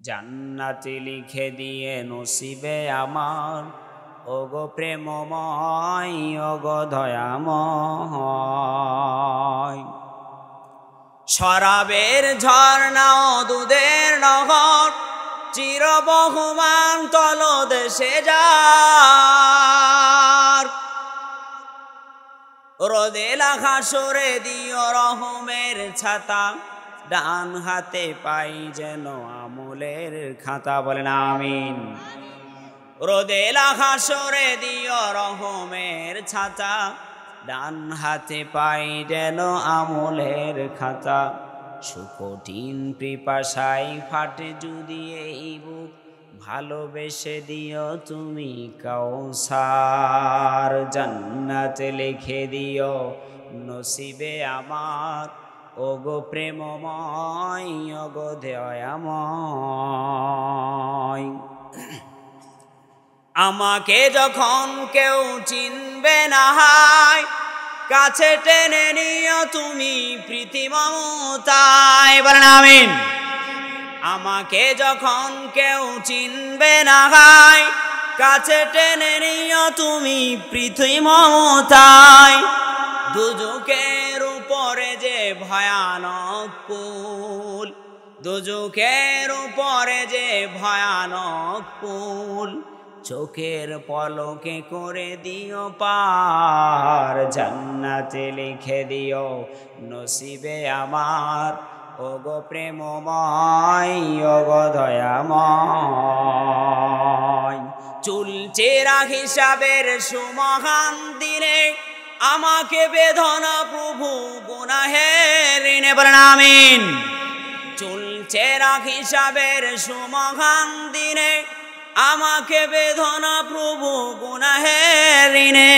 জান্নাতে লিখে দিয়ে নসিবে আমার, ওগো প্রেমময় ওগো দয়াময়। শরাবের ঝর্ণা ও দুধের নহর, চিরবহমান তলদেশে যার। রোদে লাখা সরে দিও রহমের ছাতা, ডান হাতে পাই যেন আমলের খাতা। বলেন আমিন। রোদে লাখা সরে দিও রহমের ছাতা, ডান হাতে পাই যেন আমলের খাতা। সুকঠিন পিপাসায় ফাটে যদি এই বুক, ভালোবেসে দিও তুমি কাউসার। জান্নাতে লিখে দিও নসিবে আমার, ওগো প্রেমময় ওগো দয়াময়। আমাকে যখন কেউ চিনবে না হায়, কাছে টেনে নিও তুমি প্রীতি মমতায়। বলেন আমিন। আমাকে যখন কেউ চিনবে না হায়, কাছে টেনে নিও তুমি প্রীতি মমতায়। দুজকের উপরে যে ভয়ানক পুল, দুজকের উপরে যে ভয়ানক পুল, চোখের পলকে করে দিও পার। জান্নাতে লিখে দিও নসিবে আমার, ওগো প্রেমময় ওগো দয়াময়। চুলচেরা হিসাবের সুমহান দিনে, আমাকে বেদনা প্রভু গুনাহের ঋণে। বলেন আমিন। চুলচেরা হিসাবের সুমহান দিনে, আমাকে বেদনা প্রভু গুনাহের ঋণে।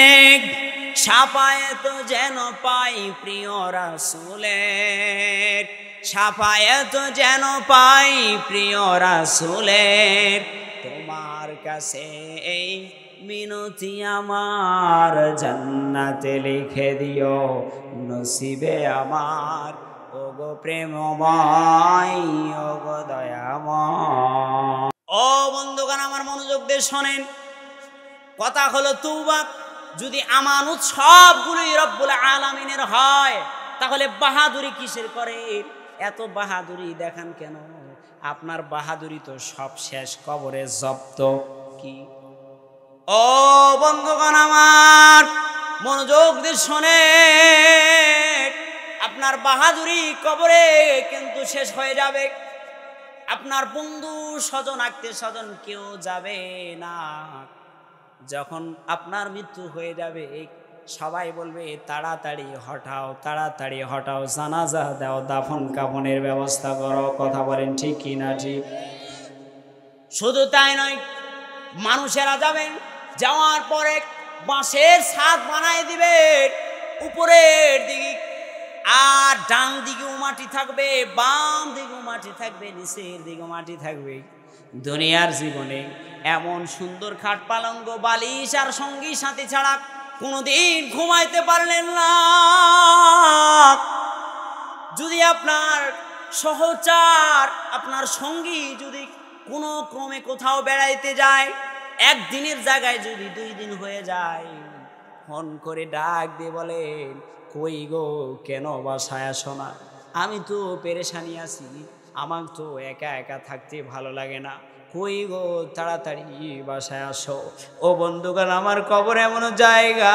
সাফায়েত যেন পাই প্রিয় রাসূলের, সাফায়েত যেন পাই প্রিয় রাসূলের। তোমার কাছে এই মিনতি আমার, জান্নাতে লিখে দিও নসিবে আমার, ওগো প্রেমময় ওগো দয়াময়। ও বন্ধুগণ, আমার মনোযোগ দিয়ে শোনেন। কথা হলো তওবা যদি আমানত সবগুলোই রব্বুল আলামিনের হয়, তাহলে বাহাদুরি কিসের করে? এত বাহাদুরি দেখান কেন? আপনার বাহাদুরি তো সব শেষ, কবরে জব্দ। কি ও বন্ধুগণ আমার মনোযোগ দিয়ে শোনেন, আপনার বাহাদুরি কবরে কিন্তু শেষ হয়ে যাবে। আপনার বন্ধু স্বজন আত্মীয় স্বজন কেউ যাবে না। যখন আপনার মৃত্যু হয়ে যাবে, সবাই বলবে তাড়াতাড়ি হটাও, তাড়াতাড়ি হটাও, জানাজা দাও, দাফন কাফনের ব্যবস্থা করো। কথা বলেন ঠিক কি না? ঠিক। শুধু তাই নয়, মানুষেরা যাবেন, যাওয়ার পরে বাঁশের ছাদ বানায় দিবে উপরের দিকে, আর ডান দিকেও মাটি থাকবে, বাম দিকেও মাটি থাকবে, নিচের দিকেও মাটি থাকবে। দুনিয়ার জীবনে এমন সুন্দর খাট পালঙ্ক বালিশ আর সঙ্গী সাথী ছাড়া কোনোদিন ঘুমাইতে পারলেন না। যদি আপনার সহচার, আপনার সঙ্গী যদি কোনো ক্রমে কোথাও বেড়াইতে যায়, একদিনের জায়গায় যদি 2 দিন হয়ে যায়, ফোন করে ডাক দিয়ে বলেন, কই গো, কেন বাসায় আসো না? আমি তো পেরেশানি আছি, আমার তো একা একা থাকতে ভালো লাগে না, কই গো, তাড়াতাড়ি বাসায় আসো। ও বন্ধুগণ, আমার কবর এমন জায়গা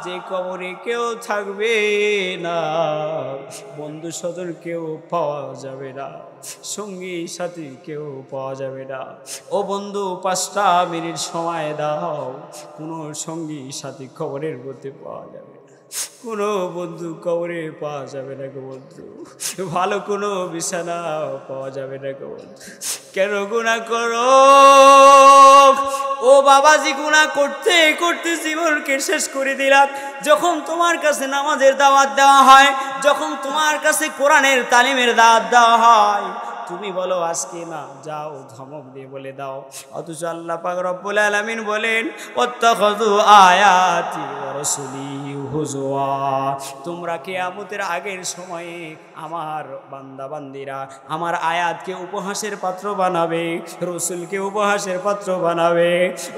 যে কবরে কেউ থাকবে না, বন্ধু স্বজন কেউ পাওয়া যাবে না, সঙ্গী সাথী কেউ পাওয়া যাবে না। ও বন্ধু, 5টা মিনিট সময় দাও, কোনো সঙ্গী সাথী কবরের মধ্যে পাওয়া যাবে না, কোনো বন্ধু কবরে পাওয়া যাবে না গো বন্ধু, ভালো কোনো বিছানা পাওয়া যাবে না গো বন্ধু। কেন গুনাহ করো? ও বাবাজি, গুনাহ করতে করতে জীবনকে শেষ করে দিলাম। যখন তোমার কাছে নামাজের দাওয়াত দেওয়া হয়, যখন তোমার কাছে কোরআনের তালিমের দাওয়াত দেওয়া হয়, তুমি বলো আজকে না, যাও ধমক দিয়ে বলে দাও। অথচ আল্লাহ পাক রব্বুল আলামিন বলেন ওয়াত্তাখাযু আয়াতি ওয়া রাসূলি হুজুয়া, তোমরা কিয়ামতের আগের সময়ে আমার বান্দা বান্দিরা আমার আয়াতকে উপহাসের পাত্র বানাবে, রসুলকে উপহাসের পাত্র বানাবে।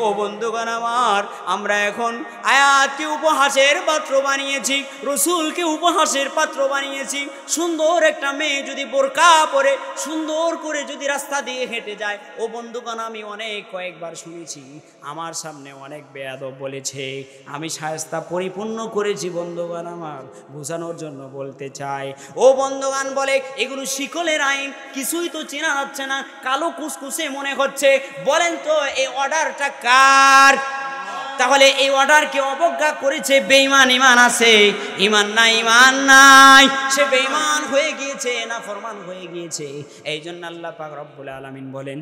ও বন্ধুগণ আমার, আমরা এখন আয়াতকে উপহাসের পাত্র বানিয়েছি, রসুলকে উপহাসের পাত্র বানিয়েছি। সুন্দর একটা মেয়ে যদি বোরকা পরে সুন্দর করে যদি রাস্তা দিয়ে হেঁটে যায়, ও বন্ধুগণ আমি কয়েকবার শুনেছি আমার সামনে অনেক বেয়াদব বলেছে, আমি শায়েস্তা পরিপূর্ণ করেছি। বন্ধুগণ আমার, বোঝানোর জন্য বলতে চাই, ও বন্ধুগণ বলে এগুলো শিকলের আইন, কিছুই তো চেনা যাচ্ছে না, কালো কুসকুসে মনে হচ্ছে। বলেন তো এই অর্ডারটা কার? তাহলে এই অর্ডারকে অবজ্ঞা করেছে বেঈমান, ইমান আছে? ইমান নাই, ইমান নাই, সে বেঈমান হয়ে গিয়েছে, নাফরমান হয়ে গিয়েছে। এই জন্য আল্লাহ পাক রব্বুল আলামিন বলেন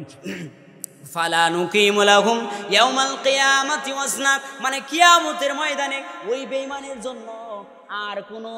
ফালা নুকিমু লাহুম ইয়াউমাল কিয়ামাতি ওয়াজনা, মানে কিয়ামতের ময়দানে ওই বেঈমানের জন্য আর কোনো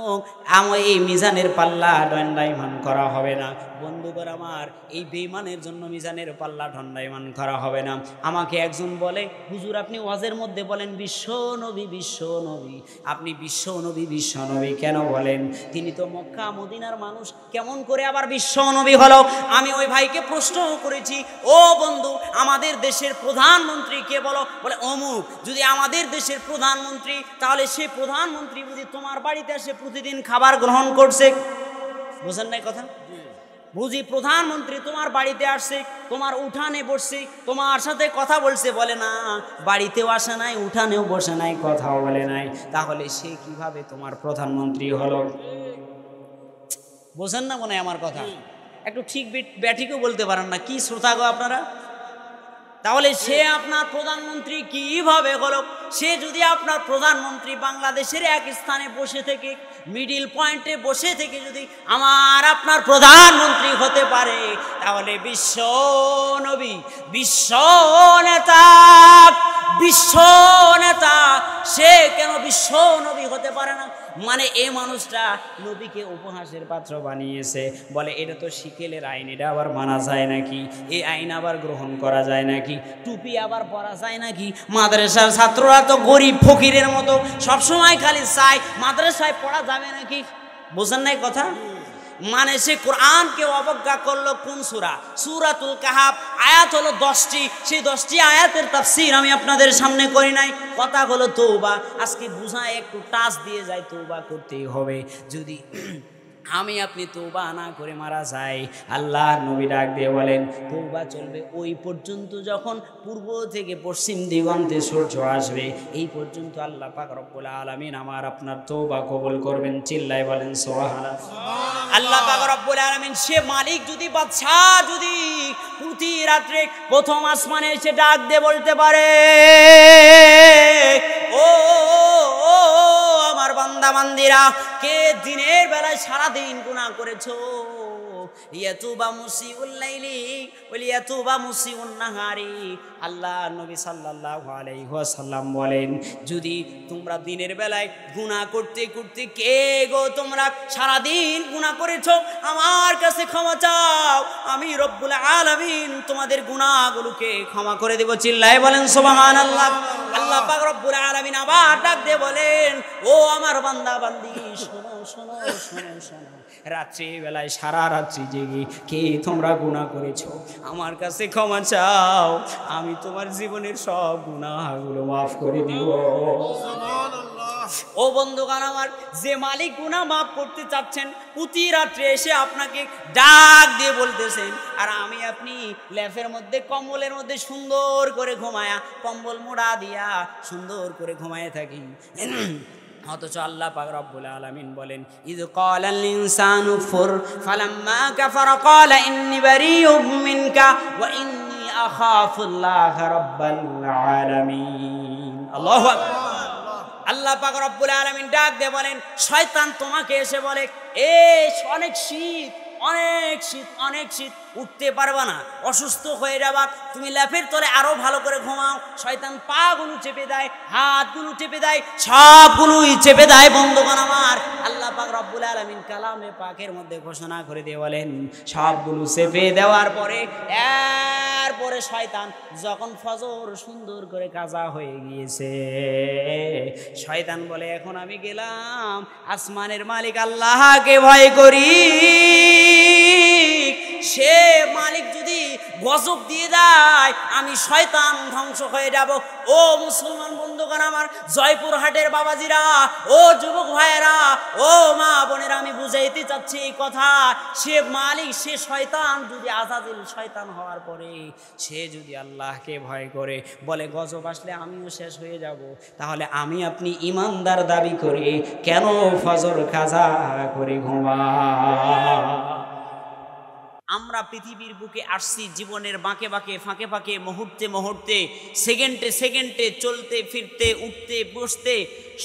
এই মিজানের পাল্লা দণ্ডায়মান করা হবে না। বন্ধুগণ আমার, এই বেঈমানের জন্য মিজানের পাল্লা দণ্ডায়মান করা হবে না। আমাকে একজন বলে, হুজুর আপনি ওয়াজের মধ্যে বলেন বিশ্ব নবী, বিশ্ব নবী, আপনি বিশ্ব নবী, বিশ্ব নবী কেন বলেন? তিনি তো মক্কা মদিনার মানুষ, কেমন করে আবার বিশ্ব নবী হলো? আমি ওই ভাইকে প্রশ্ন করেছি, ও বন্ধু আমাদের দেশের প্রধানমন্ত্রী কে বলো? বলে অমুক। যদি আমাদের দেশের প্রধানমন্ত্রী, তাহলে সে প্রধানমন্ত্রী বুঝি তোমার বাড়িতে এসে প্রতিদিন খাবার গ্রহণ করছে? বুঝেন নাই কথা? বুঝি প্রধানমন্ত্রী তোমার বাড়িতে আসছে, তোমার উঠানে বসছে, তোমার সাথে কথা বলছে? বলে না, বাড়িতেও আসে নাই, উঠানেও বসে নাই, কথাও বলে নাই। তাহলে সে কিভাবে তোমার প্রধানমন্ত্রী হলো? বোঝেন না মনে হয় আমার কথা? একটু ঠিক ব্যাঠিকও বলতে পারেন না, কি শ্রোতা গো আপনারা? তাহলে সে আপনার প্রধানমন্ত্রী কিভাবে হলো? সে যদি আপনার প্রধানমন্ত্রী বাংলাদেশের এক স্থানে বসে থেকে, মিডিল পয়েন্টে বসে থেকে যদি আমার আপনার প্রধানমন্ত্রী হতে পারে, তাহলে বিশ্ব নবী, বিশ্ব নেতা, বিশ্ব নেতা সে কেন বিশ্ব নবী হতে পারে না? মানে এই মানুষটা নবীকে উপহাসের পাত্র বানিয়েছে। বলে এটা তো শিকেলের আইন, এটা আবার মানা যায় নাকি? এই আইন আবার গ্রহণ করা যায় নাকি? টুপি আবার পরা যায় নাকি? মাদ্রাসার ছাত্ররা তো গরিব ফকিরের মতো সবসময় খালি চায়, মাদ্রাসায় পড়া যাবে নাকি? বোঝেন নাই কথা? মানে সে কোরআনকে অবজ্ঞা করলো। কোন সূরা? সূরাতুল কাহাফ। আয়াত হলো 10টি। সেই 10টি আয়াতের তাফসীর আমি আপনাদের সামনে করি নাই। কথা হলো তওবা। আজকে বুঝায় একটু টাচ দিয়ে যায়, তওবা করতেই হবে। যদি আমি আপনি তওবা না করে মারা যাই, আল্লাহর নবী ডাক দিয়ে বলেন তওবা চলবে ওই পর্যন্ত যখন পূর্ব থেকে পশ্চিম দিগন্তে সূর্য আসবে, এই পর্যন্ত আল্লাহ পাক রব্বুল আলামিন আমার আপনার তওবা কবুল করবেন। চিল্লায় বলেন সুবহানাল্লাহ। আল্লাহ পাক রব্বুল আলামিন সে মালিক যদি, বাদশা যদি প্রতি রাত্রে প্রথম আসমানে এসে ডাক দিয়ে বলতে পারে, ও আমার বান্দা বান্দিরা, কে দিনের বেলায় সারাদিন গুনাহ করেছো, ইয়াতুবা মুসিউল লাইলি ওয়া ইয়াতুবা মুসিউন নাহারি। আল্লাহ নবী সাল্লাল্লাহু আলাইহি ওয়াসাল্লাম বলেন, যদি তোমরা দিনের বেলায় গুনাহ করতে করতে, কে গো তোমরা সারাদিন গুনাহ করেছো, আমার কাছে ক্ষমা চাও, আমি রব্বুল আলামিন তোমাদের গুনাহগুলোকে ক্ষমা করে দেব। চিল্লায় বলেন সুবহানাল্লাহ। আল্লাহ পাক রব্বুল আলামিন আবার ডাক দিয়ে বলেন, ও আমার বান্দা বান্দি, শোনো শোনো শোনো শোনো, রাত্রি বেলায় সারা রাত্রি জেগে কে তোমরা গুনাহ করেছো, আমার কাছে ক্ষমা চাও, আমি তোমার জীবনের সব গুনাহগুলো মাফ করে দিব। ও বন্ধুগণ আমার, যে মালিক গুনাহ মাফ করতে চাচ্ছেন, প্রতি রাত্রে এসে আপনাকে ডাক দিয়ে বলতেছেন, আর আমি আপনি লেফের মধ্যে, কম্বলের মধ্যে সুন্দর করে ঘুমায়া, কম্বল মোড়া দিয়া সুন্দর করে ঘুমায় থাকি। অথচ আল্লাহ পাক রব্বুল আলামিন বলেন, ইয ক্বালাল ইনসানু ফুর ফালাম্মা কাফারা ক্বালা ইন্নী বারিউম মিনকা ওয়া ইন্নী আখাফুল্লাহ রাব্বাল আলামিন। আল্লাহু আকবার। আল্লাহ পাক রব্বুল আলামিন ডাক দিয়ে বলেন, শয়তান তোমাকে এসে বলে, অনেক শীত, অনেক শীত, উঠতে পারবা না, অসুস্থ হয়ে যাবা। তুমি ল্যাপের তলে আরো ভালো করে ঘুমাও, শয়তান পাগুলো চেপে দেয়, হাতগুলো চেপে দেয়, সবগুলোই চেপে দেয়। বন্ধুগণ আমার, আল্লাহ পাক রব্বুল আলামিন কালামে পাকের মধ্যে ঘোষণা করে দিয়ে বলেন, সবগুলো চেপে দেওয়ার পরে এরপরে শয়তান যখন ফজর সুন্দর করে কাজা হয়ে গিয়েছে, শয়তান বলে, এখন আমি গেলাম আসমানের মালিক আল্লাহকে ভয় করি। সে মালিক যদি গজব দিয়ে দেয়, আমি শয়তান ধ্বংস হয়ে যাব। ও মুসলমান বন্ধুগণ আমার, জয়পুর হাটের বাবাজিরা, ও যুবক ভাইয়েরা, ও মা বোনেরা, আমি বুঝাইতে চাচ্ছি এই কথা। সে মালিক, সে শয়তান যদি আজাজিল শয়তান হওয়ার পরে সে যদি আল্লাহকে ভয় করে, বলে গজব আসলে আমিও শেষ হয়ে যাব, তাহলে আমি আপনি ইমানদার দাবি করি কেন ফজর কাজা করে ঘুমা? আমরা পৃথিবীর বুকে আসছি জীবনের বাঁকে বাঁকে, ফাঁকে ফাঁকে, মুহূর্তে মুহূর্তে, সেকেন্ডে সেকেন্ডে, চলতে ফিরতে, উঠতে বসতে,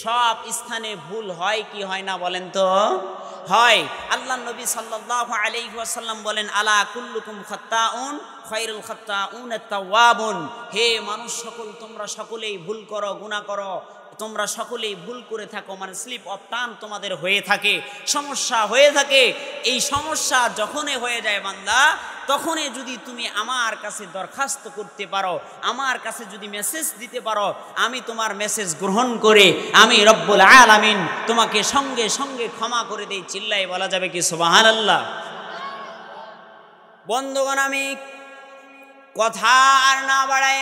সব স্থানে ভুল হয় কি হয় না বলেন তো? হয়। আল্লাহ নবী সাল্লাল্লাহু আলাইহি ওয়াসাল্লাম বলেন, আলা কুল্লুকুম খাত্তাউন খায়রুল খাত্তাউন আত-তাওয়াবুন। হে মানুষ সকল, তোমরা সকলেই ভুল করো, গুনাহ করো, তোমরা সকলেই ভুল করে থাকো, মানে স্লিপ অফ টাং তোমাদের হয়ে থাকে, সমস্যা হয়ে থাকে। এই সমস্যা যখনই হয়ে যায় বান্দা, তখনই যদি তুমি আমার কাছে দরখাস্ত করতে পারো, আমার কাছে যদি মেসেজ দিতে পারো, আমি তোমার মেসেজ গ্রহণ করে আমি রব্বুল আলামিন তোমাকে সঙ্গে সঙ্গে ক্ষমা করে দেই। চিল্লাই বলা যাবে কি সুবহানাল্লাহ? বন্ধুগণ, আমি কথা আর না বাড়াই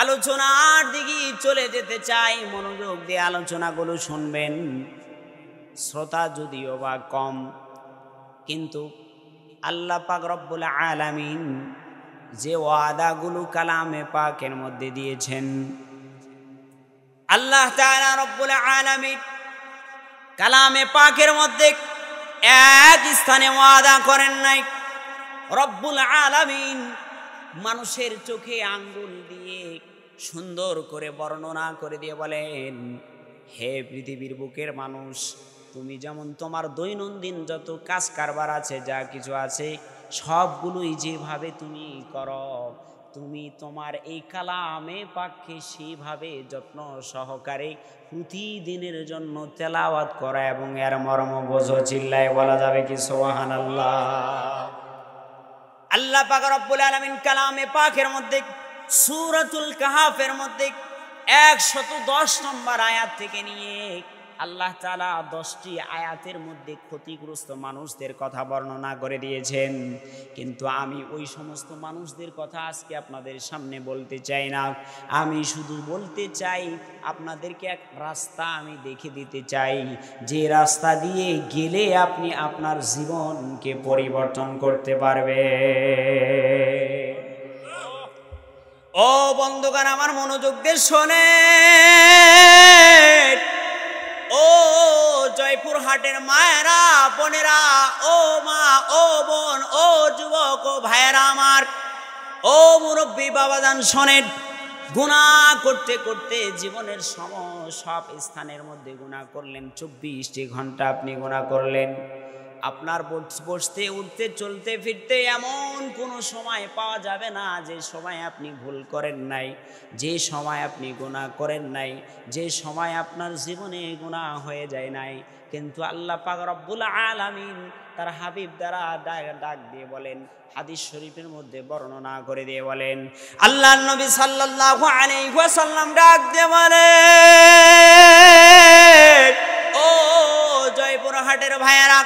আলোচনার দিকে চলে যেতে চাই। মনোযোগ দিয়ে আলোচনাগুলো শুনবেন। শ্রোতা যদিও বা কম, কিন্তু আল্লাহ পাক রব্বুল আলামিন যে ওয়াদাগুলো কালামে পাকের মধ্যে দিয়েছেন, আল্লাহ তাআলা রব্বুল আলামিন কালামে পাকের মধ্যে এক স্থানে ওয়াদা করেন নাই। রব্বুল আলামিন মানুষের চোখে আঙ্গুল দিয়ে সুন্দর করে বর্ণনা করে দিয়ে বলেন, হে পৃথিবীর বুকের মানুষ, তুমি যেমন তোমার দৈনন্দিন যত কাজ কারবার আছে, যা কিছু আছে, সবগুলোই যেভাবে তুমি করো, তুমি তোমার এই কালামে পাককে সেইভাবে যত্ন সহকারে প্রতিদিনের জন্য তেলাওয়াত করা এবং এর মর্ম বোঝো। চিল্লায় বলা যাবে কি সুবহানাল্লাহ? আল্লাহ পাক রব্বুল আলামিন কালামে পাকের মধ্যে সূরাতুল কাহাফের মধ্যে 110 নম্বর আয়াত থেকে নিয়ে আল্লাহ তাআলা 10টি আয়াতের মধ্যে ক্ষতিগ্রস্ত মানুষদের কথা বর্ণনা করে দিয়েছেন। কিন্তু আমি ওই সমস্ত মানুষদের কথা আজকে আপনাদের সামনে বলতে চাই না। আমি শুধু বলতে চাই, আপনাদেরকে এক রাস্তা আমি দেখে দিতে চাই, যে রাস্তা দিয়ে গেলে আপনি আপনার জীবনকে পরিবর্তন করতে পারবে। ও বন্ধুগণ আমার, মনোযোগ দিয়ে শোনেন। ও জয়পুর হাটের মায়েরা, বোনেরা, ও মা, ও বোন, ও যুবক, ও ভাইয়েরা আমার, ও মুরব্বী বাবাজান, শোনেন। গুনাহ করতে করতে জীবনের সব স্থানের মধ্যে গুনাহ করলেন। 24টি ঘন্টা আপনি গুনাহ করলেন। আপনার বসতে, উঠতে, চলতে ফিরতে এমন কোনো সময় পাওয়া যাবে না যে সময় আপনি ভুল করেন নাই, যে সময় আপনি গুনাহ করেন নাই, যে সময় আপনার জীবনে গুনাহ হয়ে যায় নাই। কিন্তু আল্লাহ পাক রব্বুল আলামিন তার হাবিব দ্বারা ডাক দিয়ে বলেন, হাদিস শরীফের মধ্যে বর্ণনা করে দিয়ে বলেন, আল্লাহর নবী সাল্লাল্লাহু আলাইহি ওয়াসাল্লাম ডাক দিয়ে বলেন, ও জয়পুর হাটের ভাইয়েরা,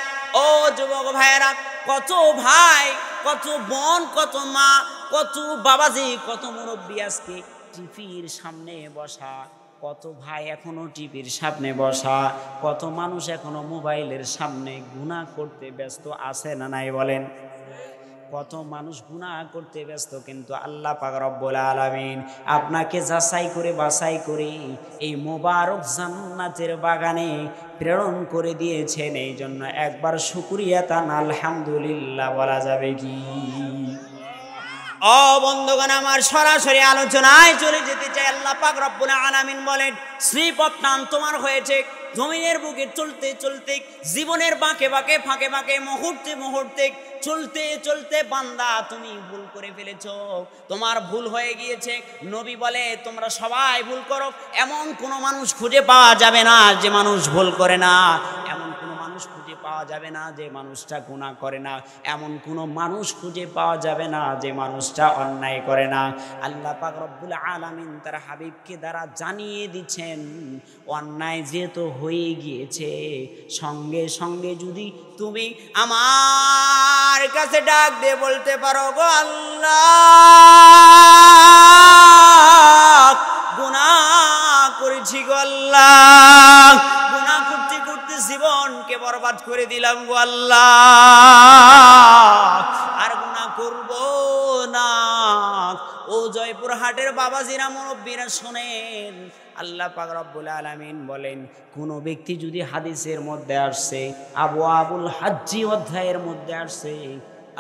ও যুবক ভাইয়েরা, কত ভাই, কত বোন, কত মা, কত বাবাজি, কত মুরব্বী আজকে টিভির সামনে বসা, কত ভাই এখনো টিভির সামনে বসা, কত মানুষ এখনো মোবাইলের সামনে গুনাহ করতে ব্যস্ত আছে না নাই বলেন? কত মানুষ গুনাহ করতে ব্যস্ত, কিন্তু আল্লাহ পাক রব্বুল আলামিন আপনাকে যাচাই করে বাছাই করে এই মোবারক জান্নাতের বাগানে প্রেরণ করে দিয়েছেন। এই জন্য একবার শুকরিয়া তান আলহামদুলিল্লাহ বলা যাবে কি? ও বন্ধুগণ আমার, সরাসরি আলোচনায় চলে যেতে চাই। আল্লাহ পাক রব্বুল আলামিন বলেন, স্লিপ অফ টাং তোমার হয়েছে, জমিনের বুকে চলতে চলতে, জীবনের বাঁকে বাঁকে ফাঁকে ফাঁকে, মুহূর্তে মুহূর্তে চলতে চলতে বান্দা তুমি ভুল করে ফেলেছো, তোমার ভুল হয়ে গিয়েছে। নবী বলে তোমরা সবাই ভুল করো, এমন কোনো মানুষ খুঁজে পাওয়া যাবে না যে মানুষ ভুল করে না, এমন কোনো মানুষ খুঁজে পাওয়া যাবে না যে মানুষটা গুনাহ করে না, এমন কোনো মানুষ খুঁজে পাওয়া যাবে না যে মানুষটা অন্যায় করে না। আল্লাহ পাক রব্বুল আলামিন তার হাবিবকে দ্বারা জানিয়ে দিচ্ছেন অন্যায় যেহেতু হয়ে গিয়েছে, সঙ্গে সঙ্গে যদি তুমি আমার কাছে ডাক দিয়ে বলতে পারো, গো আল্লাহ গুনাহ করেছি, গো আল্লাহ গুনাহ করতে করতে জীবনকে বরবাদ করে দিলাম, গো আল্লাহ আর গুনাহ করব না। ও জয়পুরহাটের বাবাজিরা, মুরব্বীরা শোনেন, আল্লাহ পাক রব্বুল আলামিন বলেন কোন ব্যক্তি যদি হাদিসের মধ্যে আসছে, আবওয়াবুল হজ্জি অধ্যায়ের মধ্যে আসছে,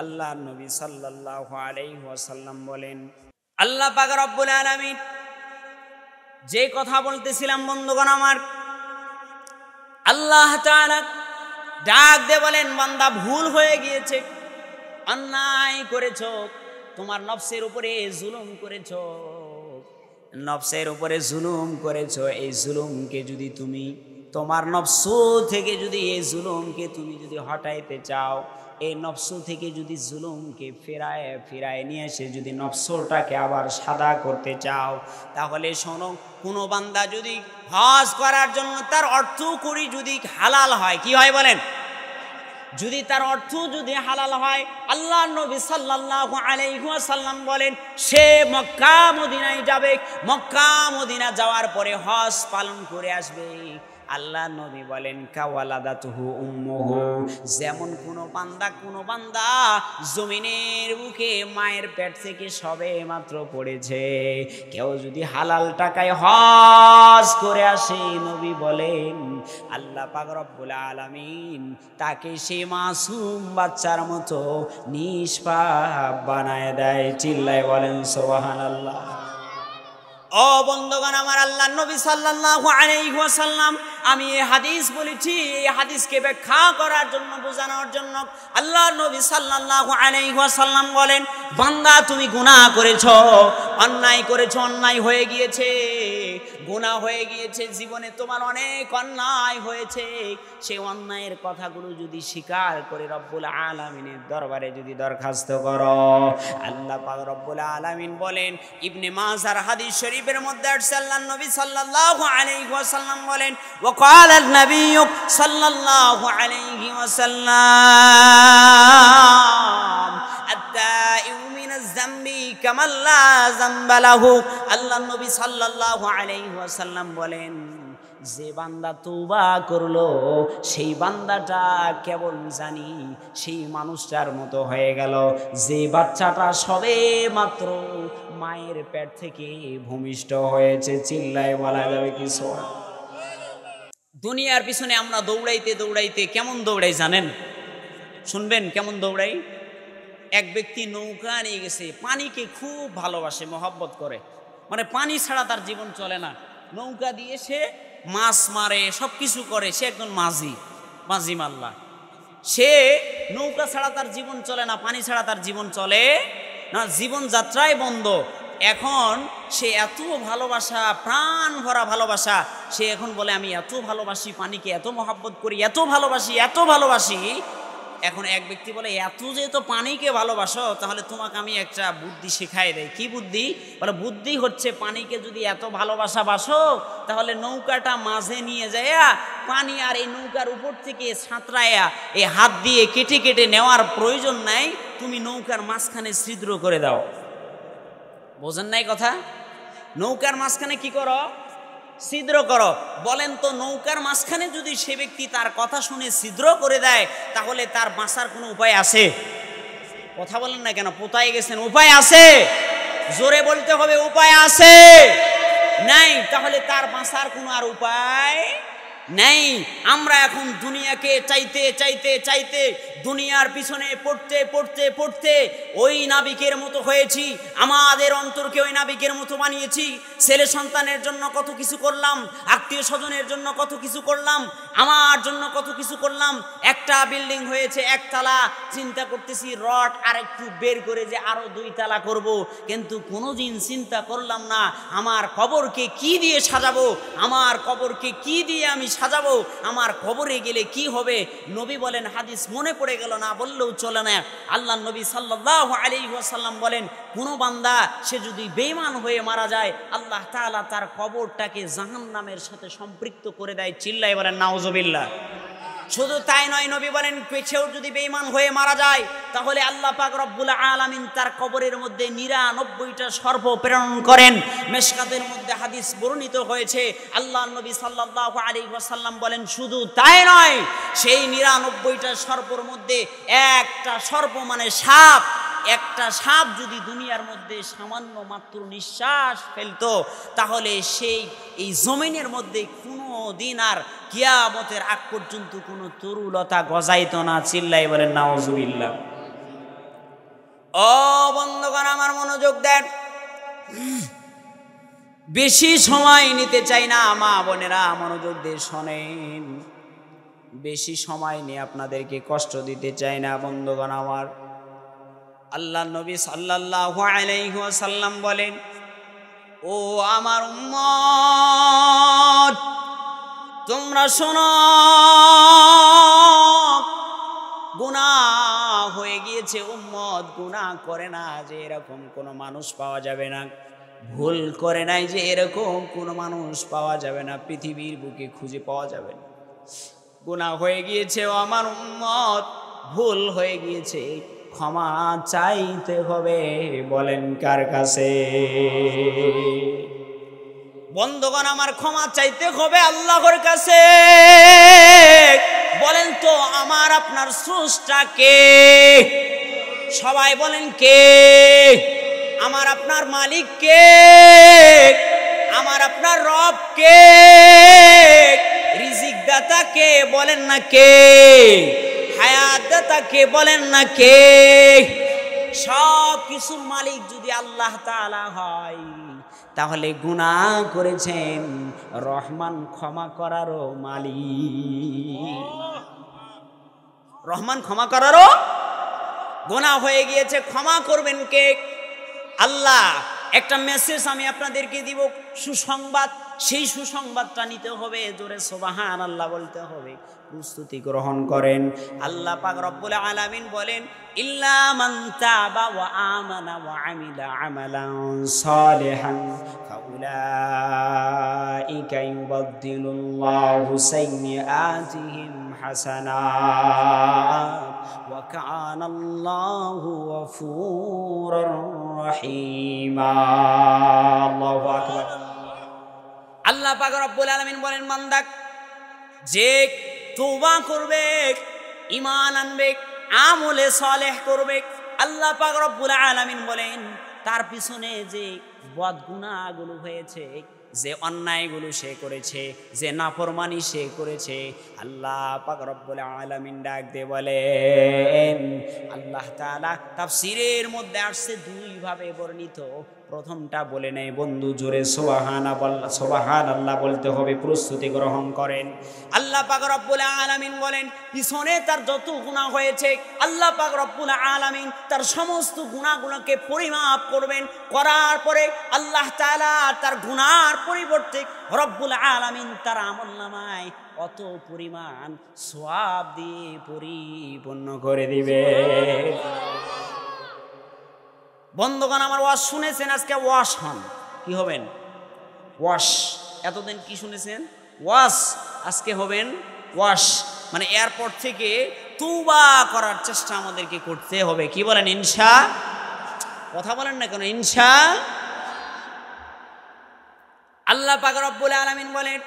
আল্লাহ নবী সাল্লাল্লাহু আলাইহি ওয়াসাল্লাম বলেন, আল্লাহ পাক রব্বুল আলামিন যে কথা বলতেছিলাম বন্ধুগণ আমার, আল্লাহ তাআলা ডাক দিয়ে বলেন বান্দা ভুল হয়ে গিয়েছে, অন্যায় করেছো, তোমার নফসের উপরে জুলুম করেছো, নফসের উপরে জুলুম করেছো। এই জুলুমকে যদি তুমি তোমার নফসু থেকে যদি এই জুলুমকে তুমি যদি হটাইতে চাও, এই নফসু থেকে যদি জুলুমকে ফিরায় নিয়ে এসে যদি নফসটাকে আবার সাদা করতে চাও, তাহলে শোনো, কোনো বান্দা যদি হজ করার জন্য তার অর্থ করি যদি হালাল হয়, কি হয় বলেন, যদি তার অর্থ যদি হালাল হয়, আল্লাহ নবী সাল্লাল্লাহু আলাইহি ওয়াসাল্লাম বলেন সে মক্কা মদিনায় যাবে, মক্কা মদিনা যাওয়ার পরে হজ পালন করে আসবে। আল্লাহ নবী বলেন কাওয়ালাদাতুহু উম্মুহু, যেমন কোনো বান্দা জমিনের বুকে মায়ের পেট থেকে সবে মাত্র পড়েছে, কেউ যদি হালাল টাকায় হজ করে আসে, নবী বলেন আল্লাহ পাক রব্বুল আলামিন তাকে সেই মাসুম বাচ্চার মতো নিষ্পাপ বানায় দেয়। চিল্লায় বলেন সুবহানাল্লাহ। ও বন্ধুগণ আমার, আল্লাহ নবী সাল্লাল্লাহু আলাইহি ওয়াসাল্লাম, আমি এই হাদিস বলেছি, এই হাদিসকে ব্যাখ্যা করার জন্য, বোঝানোর জন্য। আল্লাহ নবী সাল্লাল্লাহু আলাইহি ওয়াসাল্লাম বলেন বান্দা তুমি গুনাহ করেছো, অন্যায় করেছো, অন্যায় হয়ে গিয়েছে, গুনাহ হয়ে গিয়েছে, জীবনে তোমার অনেক অন্যায় হয়েছে, সেই অন্যায়ের কথাগুলো যদি স্বীকার করে রব্বুল আলামিনের দরবারে যদি দরখাস্ত করো, আল্লাহ পাক রব্বুল আলামিন বলেন, ইবনে মাজার হাদিস শরীফের মধ্যে আসছে, আল্লাহ নবী সাল্লাল্লাহু আলাইহি ওয়াসাল্লাম বলেন وقال النبي صلى الله عليه وسلم التائب من الذنب كمن لا ذنب له। আল্লাহ নবী সাল্লাল্লাহু আলাইহি ওয়াসাল্লাম বলেন যে বান্দা তওবা করলো সেই বান্দাটা কেবল জানি সেই মানুষটার মতো হয়ে গেল যে বাচ্চাটা সবে মাত্র মায়ের পেট থেকে ভূমিষ্ঠ হয়েছে। চিল্লায় বলা যাবে কি সুবহানাল্লাহ। দুনিয়ার পিছনে আমরা দৌড়াইতে দৌড়াইতে কেমন দৌড়াই জানেন? শুনবেন কেমন দৌড়াই? এক ব্যক্তি নৌকা নিয়ে গেছে, পানিকে খুব ভালোবাসে, মহব্বত করে, মানে পানি ছাড়া তার জীবন চলে না। নৌকা দিয়ে সে মাছ মারে, সব কিছু করে, সে একজন মাঝি মাল্লা। সে নৌকা ছাড়া তার জীবন চলে না, পানি ছাড়া তার জীবন চলে না, জীবন যাত্রাই বন্ধ। এখন সে এত ভালোবাসা, প্রাণ ভরা ভালোবাসা, সে এখন বলে আমি এত ভালোবাসি পানিকে, এত মহব্বত করি, এত ভালোবাসি। এখন এক ব্যক্তি বলে এত যেহেতু পানিকে ভালোবাসো, তাহলে তোমাকে আমি একটা বুদ্ধি শেখাই দেই। কি বুদ্ধি? বলে বুদ্ধি হচ্ছে পানিকে যদি এত ভালোবাসো, তাহলে নৌকাটা মাঝে নিয়ে যাইয়া পানি আর এই নৌকার উপর থেকে সাঁতরাইয়া এই হাত দিয়ে কেটে কেটে নেওয়ার প্রয়োজন নাই, তুমি নৌকার মাঝখানে ছিদ্র করে দাও। বোঝেন নাই কথা? নৌকার মাঝখানে কি করো? ছিদ্র করো। বলেন তো নৌকার মাঝখানে যদি সে ব্যক্তি তার কথা শুনে ছিদ্র করে দেয়, তাহলে তার বাঁচার কোনো উপায় আছে? কথা বলেন না কেন? পোতায় গেছেন, উপায় আছে? জোরে বলতে হবে, উপায় আছে? নাই। তাহলে তার বাঁচার কোনো আর উপায় নেই। আমরা এখন দুনিয়াকে চাইতে চাইতে চাইতে দুনিয়ার পিছনে পড়তে পড়তে পড়তে ওই নাবিকের মতো হয়েছি। আমাদের অন্তরকে ওই নাবিকের মতো বানিয়েছি। ছেলে সন্তানের জন্য কত কিছু করলাম, আত্মীয় স্বজনের জন্য কত কিছু করলাম, আমার জন্য কত কিছু করলাম। একটা বিল্ডিং হয়েছে একতলা, চিন্তা করতেছি রড আর একটু বের করে যে আরো 2 তলা করব, কিন্তু কোনোদিন চিন্তা করলাম না আমার কবরকে কি দিয়ে সাজাবো, আমার কবরকে কি দিয়ে আমি সাজাবো, আমার কবরে গেলে কি হবে। নবী বলেন, হাদিস মনে পড়ে গেল না বললেও চলে না, আল্লাহ নবী সাল্লাল্লাহু আলাইহি ওয়াসাল্লাম বলেন, কোন বান্দা সে যদি বেঈমান হয়ে মারা যায় আল্লাহ তাআলা তার কবরটাকে জাহান্নামের সাথে সম্পৃক্ত করে দেয়। চিল্লাই বলেন নাউজুবিল্লাহ। শুধু তাই নয়, নবী বলেন কেউ যদি বেঈমান হয়ে মারা যায় তাহলে আল্লাহ পাক রব্বুল আলামিন তার কবরের মধ্যে 99টা সর্প প্রেরণ করেন। মিশকাতের মধ্যে হাদিস বর্ণিত হয়েছে, আল্লাহ নবী সাল্লাল্লাহু আলাইহি ওয়াসাল্লাম বলেন শুধু তাই নয়, সেই 99টা সর্পের মধ্যে একটা সর্প মানে সাপ, একটা সাপ যদি দুনিয়ার মধ্যে সামান্য মাত্র নিঃশ্বাস ফেলতো তাহলে সেই এই জমিনের মধ্যে কোনো দিন আর কিয়ামতের আগ পর্যন্ত কোনো তরুলতা গজাইতো না। চিল্লাই বলেন নাউজুবিল্লাহ। ও বন্ধুগণ আমার মনোযোগ দেন, বেশি সময় নিতে চাই না, মা বোনেরা মনোযোগ দিয়ে শোনেন, বেশি সময় নিয়ে আপনাদেরকে কষ্ট দিতে চাই না। বন্ধুগণ আমার, আল্লাহ নবী সাল্লাল্লাহু আলাইহি ওয়াসাল্লাম বলেন, ও আমার উম্মত তোমরা শোনো, গুনাহ হয়ে গিয়েছে উম্মত, গুনাহ করে না যে এরকম কোনো মানুষ পাওয়া যাবে না, ভুল করে নাই যে এরকম কোনো মানুষ পাওয়া যাবে না, পৃথিবীর বুকে খুঁজে পাওয়া যাবে না। গুনাহ হয়ে গিয়েছে ও আমার উম্মত, ভুল হয়ে গিয়েছে, ক্ষমা চাইতে হবে। বলেন কার কাছে? বন্ধুগণ আমার, ক্ষমা চাইতে হবে আল্লাহর কাছে। বলেন তো আমার আপনার স্রষ্টা কে? সবাই বলেন কে? আমার আপনার মালিক কে? আমার আপনার রব কে? রিজিক দাতা কে? বলেন না কে? হায়াত দাতা কে? বলেন না কে? সব কিছুর মালিক যদি আল্লাহ তাআলা হয় তাহলে গুনাহ করেছেন রহমান ক্ষমা করারও মালিক। রহমান ক্ষমা করারও, গুনাহ হয়ে গিয়েছে ক্ষমা করবেন কে? আল্লাহ। একটা মেসেজ আমি আপনাদেরকে দিব, সুসংবাদ, সেই সুসংবাদটা নিতে হবে, জোরে সুবহানাল্লাহ বলতে হবে। প্রস্তুতি গ্রহণ করেন। আল্লাহ পাক রব্বুল আলামিন বলেন, ইল্লা মান তাবা ওয়া আমানা ওয়া আমিলা আমালান সালিহান ফাউলাইকা ইউবাদদিলুল্লাহু সাইয়্যাতিহিম হাসানাত ওয়া কানাল্লাহু গফুরুর রহিমা। আল্লাহু আকবার। আল্লাহ পাক রব্বুল আলামিন বলেন, বান্দা যে তওবা করবে, ঈমান আনবে, আমলে সালেহ করবে, আল্লাহ পাক রব্বুল আলামিন বলেন তার পিছনে যে বদগুনাহগুলো হয়েছে, যে অন্যায়গুলো সে করেছে, যে নাফরমানি সে করেছে, আল্লাহ পাক রব্বুল আলামিন ডাক দিয়ে বলেন, আল্লাহ তাআলা তাফসীরের মধ্যে আসছে 2 ভাবে বর্ণিত। প্রথমটা বলে নেই বন্ধু, জোরে সুবহানাল্লাহ বলতে হবে। প্রস্তুতি গ্রহণ করেন। আল্লাহ পাক রব্বুল আলামিন বলেন পিছনে তার যত গুনাহ হয়েছে আল্লাহ পাক রব্বুল আলামিন তার সমস্ত গুনাহগুলোকে পরিমাপ করবেন। করার পরে আল্লাহ তাআলা তার গুনার পরিবর্তে রব্বুল আলামিন তার আমলনামায় অত পরিমাণ সওয়াব দিয়ে পরিপূর্ণ করে দিবে। বন্ধুগণ আমার, ওয়াজ শুনেছেন, আজকে ওয়াশ হন। কি হবেন? ওয়াশ। এতদিন কি শুনেছেন? ওয়াশ। আজকে হবেন ওয়াশ, মানে এয়ারপোর্ট থেকে তওবা করার চেষ্টা আমাদেরকে করতে হবে। কি বলেন? ইনশা। কথা বলেন না কেন? ইনশা। আল্লাহ পাক রব্বুল আলামিন বলেন,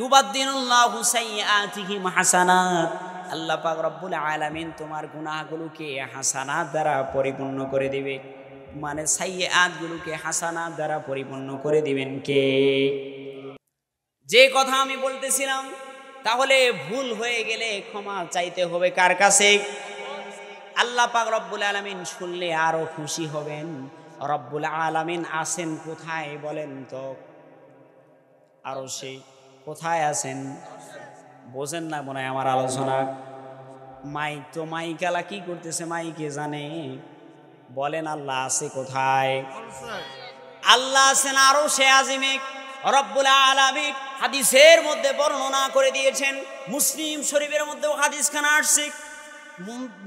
ইউবাদদিলুল্লাহু সাইয়্যাতিহিম হাসানাত। আল্লাহ পাক রব্বুল আলামিন তোমার গুনাহগুলোকে হাসানাত দ্বারা পরিপূর্ণ করে দিবে। মানে সাইয়্যাতগুলোকে হাসানাত দ্বারা পরিপূর্ণ করে দিবেন কে? যে কথা আমি বলতেছিলাম, তাহলে ভুল হয়ে গেলে ক্ষমা চাইতে হবে কার কাছে? আল্লাহ পাক রব্বুল আলামিন শুনলে আরো খুশি হবেন। রব্বুল আলামিন আছেন কোথায় বলেন তো? আরশে। কোথায় আছেন? বোঝেন না মনে হয় আমার আলোচনা। মাইক তো মাইকালা কি করতেছে মাইকে জানে। বলেন আল্লাহ আছে কোথায়? আল্লাহ আছেন আরশে আজিমে। রব্বুল আলামিন হাদিসের মধ্যে বর্ণনা করে দিয়েছেন। মুসলিম শরীফের মধ্যেও হাদিসখানা আসছে,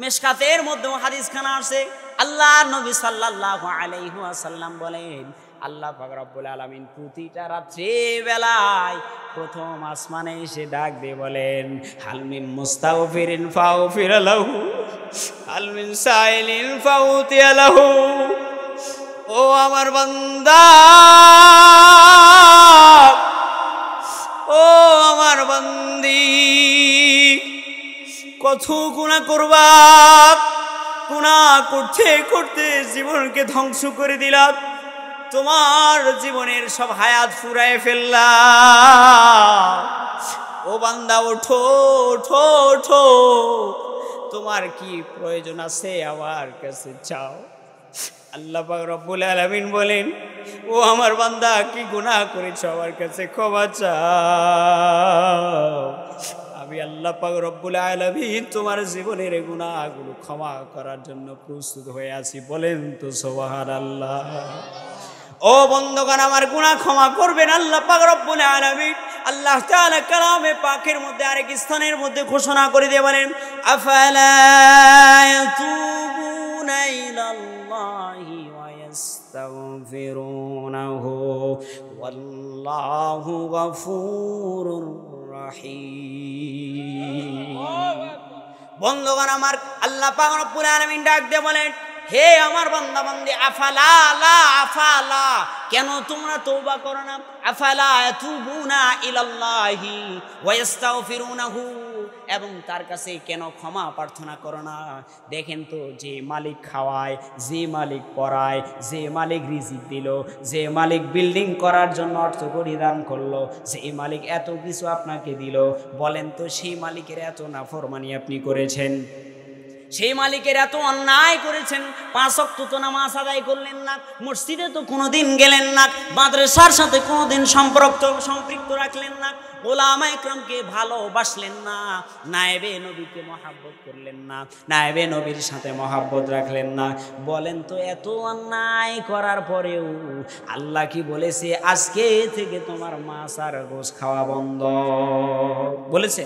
মিশকাতের মধ্যেও হাদিসখানা আসছে। আল্লাহ নবী সাল্লাল্লাহু আলাইহি ওয়াসাল্লাম বলেন, আল্লাহ পাক রব্বুল আলামিন প্রতিটা রাত্রি বেলায় প্রথম আসমানে এসে ডাক দিয়ে বলেন, হাল মিন মুস্তাগফিরিন ফাগফির লাহু, হাল মিন সাইলিন ফাউতিয়া লাহু। ও আমার বান্দা, ও আমার বান্দি, কত গুনাহ করবা, গুনাহ করতে করতে জীবনকে ধ্বংস করে দিলাম, তোমার জীবনের সব হায়াত ফুরায় ফেললাম। ও বান্দা ওঠো ওঠো ওঠো, তোমার কি প্রয়োজন আছে আমার কাছে চাও। আল্লাহ পাক রব্বুল আলামিন বলেন, ও আমার বান্দা কি গুনাহ করেছো আমার কাছে ক্ষমা চাও। আমি আল্লাহ পাক রব্বুল আলামিন তোমার জীবনের গুনাহগুলো ক্ষমা করার জন্য প্রস্তুত হয়ে আছি। বলেন তো সুবহানাল্লাহ। ও বন্ধুগণ, আমার গুনাহ ক্ষমা করবেন আল্লাহ পাক রব্বুল আলামিন। আল্লাহ তাআলা কালামে পাকের মধ্যে আরেক স্থানের মধ্যে ঘোষণা করে দিয়ে বলেন, আফালা ইয়াতুবুনা ইলাল্লাহি ওয়া ইস্তাগফিরুনাহু ওয়াল্লাহু গফুরুর রহিম। বন্ধুগণ আমার, আল্লাহ পাক রব্বুল আলামিন ডাক দিয়ে বলেন, হে আমার বান্দা বান্দি, আফালা লা আফালা, কেন তোমরা তওবা করো না? আফালা ইয়াতুবুনা ইলাল্লাহি ওয়া ইস্তাগফিরুনাহু, এবং তার কাছে কেন ক্ষমা প্রার্থনা করো না? দেখেন তো, যে মালিক খাওয়ায়, যে মালিক পড়ায়, যে মালিক রিজিক দিল, যে মালিক বিল্ডিং করার জন্য অর্থ পরিদান করলো, যে মালিক এত কিছু আপনাকে দিল, বলেন তো সেই মালিকের এত নাফরমানি আপনি করেছেন? সেই মালিকের এত অন্যায় করেছেন? 5 ওয়াক্ত তো নামাজ আদায় করলেন না, মসজিদে তো কোনোদিন গেলেন না, মাদ্রাসার সাথে কোনোদিন সম্পৃক্ত রাখলেন না, ওলামা ইকরামকে ভালোবাসলেন না, নায়েবে নবীকে মহাব্বত করলেন না, নায়েবে নবীর সাথে মহাব্বত রাখলেন না। বলেন তো এত অন্যায় করার পরেও আল্লাহ কি বলেছে, আজকে থেকে তোমার মাছ আর গোশ খাওয়া বন্ধ বলেছে?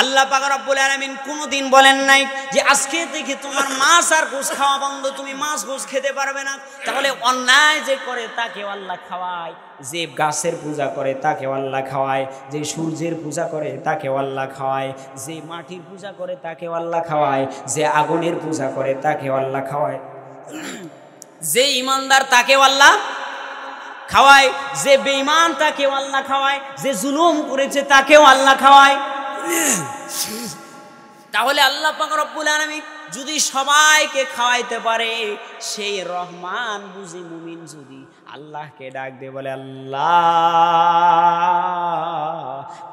আল্লাহ পাক রব্বুল আলামিন কোনোদিন বলেন নাই যে আজকে থেকে তোমার মাছ আর গোশ খাওয়া বন্ধ, তুমি মাছ গোশ খেতে পারবে না। তাহলে অন্যায় যে করে তাকেও আল্লাহ খাওয়ায়, যে গাছের পূজা করে তাকেও আল্লাহ খাওয়ায়, যে সূর্যের পূজা করে তাকেও আল্লাহ খাওয়ায়, যে মাটির পূজা করে তাকেও আল্লাহ খাওয়ায়, যে আগুনের পূজা করে তাকেও আল্লাহ খাওয়ায়, যে ইমানদার তাকেও আল্লাহ খাওয়ায়, যে বেঈমান তাকেও আল্লাহ খাওয়ায়, যে জুলুম করেছে তাকেও আল্লাহ খাওয়ায়। তাহলে আল্লাহ পাক রব্বুল আলামিন যদি সবাইকে খাওয়াইতে পারে, সেই রহমান বুঝি মুমিন যদি আল্লাহকে ডাক দিয়ে বলে, আল্লাহ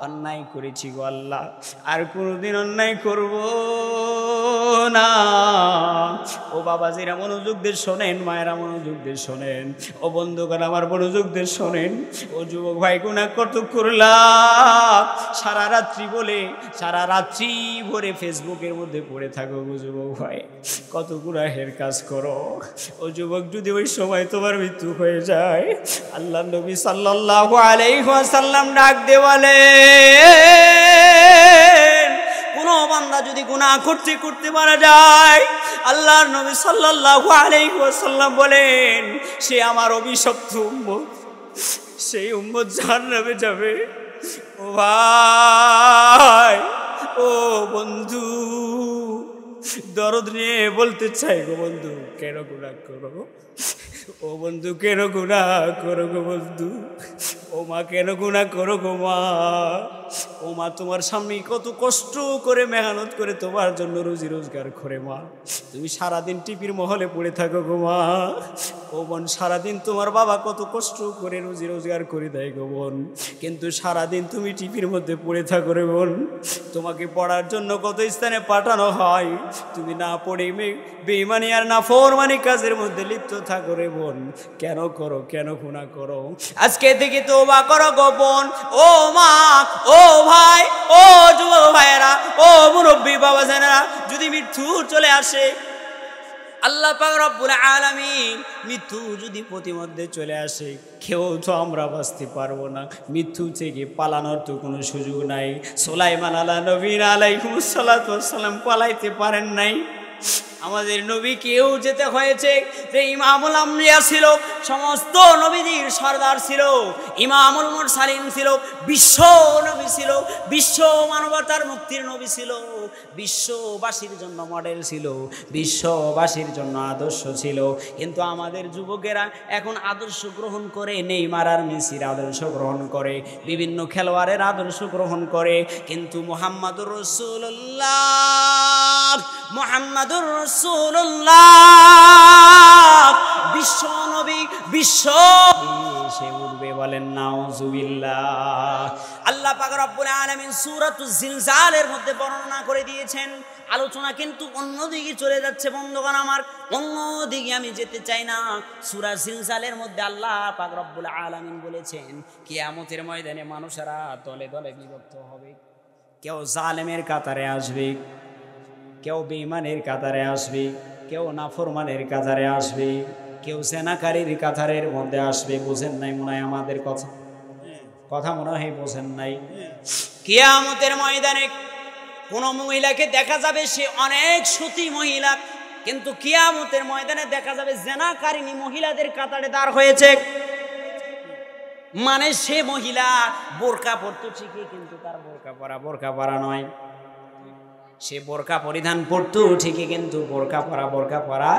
অন্যায় করেছি গো আল্লাহ, আর কোনোদিন অন্যায় করব না। ও বাবাজিরা মনোযোগ দিয়ে শোনেন, মায়েরা মনোযোগ দিয়ে শোনেন, ও বন্ধুগণ আমার মনোযোগ দিয়ে শোনেন। ও যুবক ভাই, গুনাহ কত করলাম, সারা রাত্রি বলে সারা রাত্রি ভরে ফেসবুকের মধ্যে পড়ে থাকো গো যুবক ভাই, কত গুনাহের কাজ করো। ও যুবক, যদি ওই সময় তোমার মৃত্যু হয়ে যায়, আল্লাহ নবী সাল্লাল্লাহু আলাইহি ওয়াসাল্লাম ডাক দিয়ে বলেন, কোন বান্দা যদি গুনাহ করতে করতে মারা যায়, আল্লাহর নবী সাল্লাল্লাহু আলাইহি ওয়াসাল্লাম বলেন, সে আমার অভিশপ্ত উম্মত, সেই উম্মত জাহান্নামে যাবে। ও ভাই, ও বন্ধু, দরদ নিয়ে বলতে চাই গো বন্ধু, কেন গুনাহ করো? ও বন্ধু, কেন গুনাহ করো গো বন্ধু? ও ও মা কেন গুনাহ করো গো মা? ও মা তোমার স্বামী কত কষ্ট করে মেহনত করে তোমার জন্য রুজি রোজগার করে মা, তুমি সারাদিন টিভির মহলে পড়ে থাকো গো মা। ও বোন সারাদিন তোমার বাবা কত কষ্ট করে রুজি রোজগার করে দেয় গো বোন, কিন্তু সারাদিন তুমি টিভির মধ্যে পড়ে থাকো রে বোন। তোমাকে পড়ার জন্য কত স্থানে পাঠানো হয়, তুমি না পড়ে বেঈমানি আর নাফরমানি কাজের মধ্যে লিপ্ত থাকো রে বোন। কেন করো, কেন গুনাহ করো? আজকে থেকে তওবা করো গো বোন। ও মা, ও ভাই, ও যুবক ভাইয়েরা, ও মুরব্বী বাবা জানেরা, যদি মৃত্যু চলে আসে, আল্লাহ পাক রব্বুল আলামিন মৃত্যু যদি প্রতিমধ্যে চলে আসে, কেউ তো আমরা বাঁচতে পারবো না। মৃত্যু থেকে পালানোর তো কোনো সুযোগ নাই। সুলাইমান আলাইহিস সালাতু ওয়াস সালাম পালাইতে পারেন নাই। আমাদের নবীকেও যেতে হয়েছে। যে ইমামুল আম্বিয়া ছিল, সমস্ত নবীদের সরদার ছিল, ইমামুল মুরসালিন ছিল, বিশ্ব নবী ছিল, বিশ্ব মানবতার মুক্তির নবী ছিল, বিশ্ববাসীর জন্য মডেল ছিল, বিশ্ববাসীর জন্য আদর্শ ছিল। কিন্তু আমাদের যুবকেরা এখন আদর্শ গ্রহণ করে, নেইমার আর মেসির আদর্শ গ্রহণ করে, বিভিন্ন খেলোয়াড়ের আদর্শ গ্রহণ করে, কিন্তু মুহাম্মাদুর রাসূলুল্লাহ, মুহাম্মাদুর রাসূলুল্লাহ বিশ্ব নবী, বিশ্ব সে উঠবে, বলেন নাউজুবিল্লাহ। আল্লাহ পাক রব্বুল আলামিন সূরাতুজ জিলজালের মধ্যে বর্ণনা করে দিয়েছেন। আলোচনা কিন্তু অন্যদিকে চলে যাচ্ছে বন্ধুগণ আমার, অন্যদিকে আমি যেতে চাই না। সূরা জিলজালের মধ্যে আল্লাহ পাক রব্বুল আলামিন বলেছেন কিয়ামতের ময়দানে মানুষেরা দলে দলে বিভক্ত হবে। কেউ জালেমের কাতারে আসবে, কেউ বেঈমানের কাতারে আসবে, কেউ নাফরমানের কাতারে আসবে, কেউ জেনাকারীর কাতারের মধ্যে আসবে। বুঝেন নাই মনে হয় আমাদের কথা মনে হয় বোঝেন নাই। কিয়ামতের ময়দানে কোন মহিলাকে দেখা যাবে সে অনেক সতী মহিলা, কিন্তু কিয়ামতের ময়দানে দেখা যাবে জেনাকারিনী মহিলাদের কাতারে দাঁড় হয়েছে। মানে সে মহিলা বোরকা পরতো ঠিকই, কিন্তু তার বোরকা পরা নয়। সে বোরকা পরিধান করতো ঠিকই, কিন্তু বোরকা পরা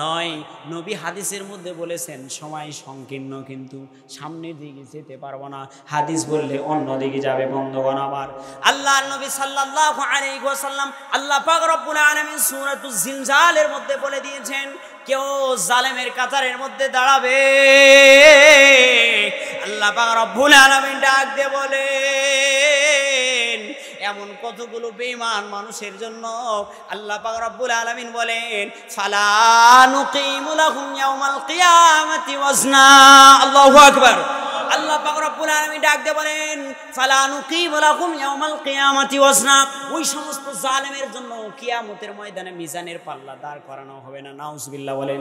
নয়। নবী হাদিসের মধ্যে বলেছেন সময় সংকীর্ণ, কিন্তু সামনের দিকে যেতে পারবো না, হাদিস বললে অন্য দিকে যাবে। বন্ধুগণ আমার, আল্লাহর নবী সাল্লাল্লাহু আলাইহি ওয়াসাল্লাম, আল্লাহ পাক রব্বুল আলামিন সূরাতুজ জিলজালের মধ্যে বলে দিয়েছেন কেউ জালেমের কাতারের মধ্যে দাঁড়াবে। আল্লাহ পাক রব্বুল আলামিন ডাক দিয়ে বলেন এমন কতগুলো বেঈমান মানুষের জন্য আল্লাহ পাক রব্বুল আলামিন বলেন ফালা নুকিমু লাহুম ইয়াউমাল কিয়ামাতি ওয়াজনা। আল্লাহু আকবার। আল্লাহ পাক রব্বুল আলামিন ডাক দিয়ে বলেন ফালা নুকিমু লাহুম ইয়াউমাল কিয়ামাতি ওয়াজনা। ওই সমস্ত জালেমের জন্য কিয়ামতের ময়দানে মিজানের পাল্লা দাঁড় করানো হবে না। নাউজুবিল্লাহ বলেন।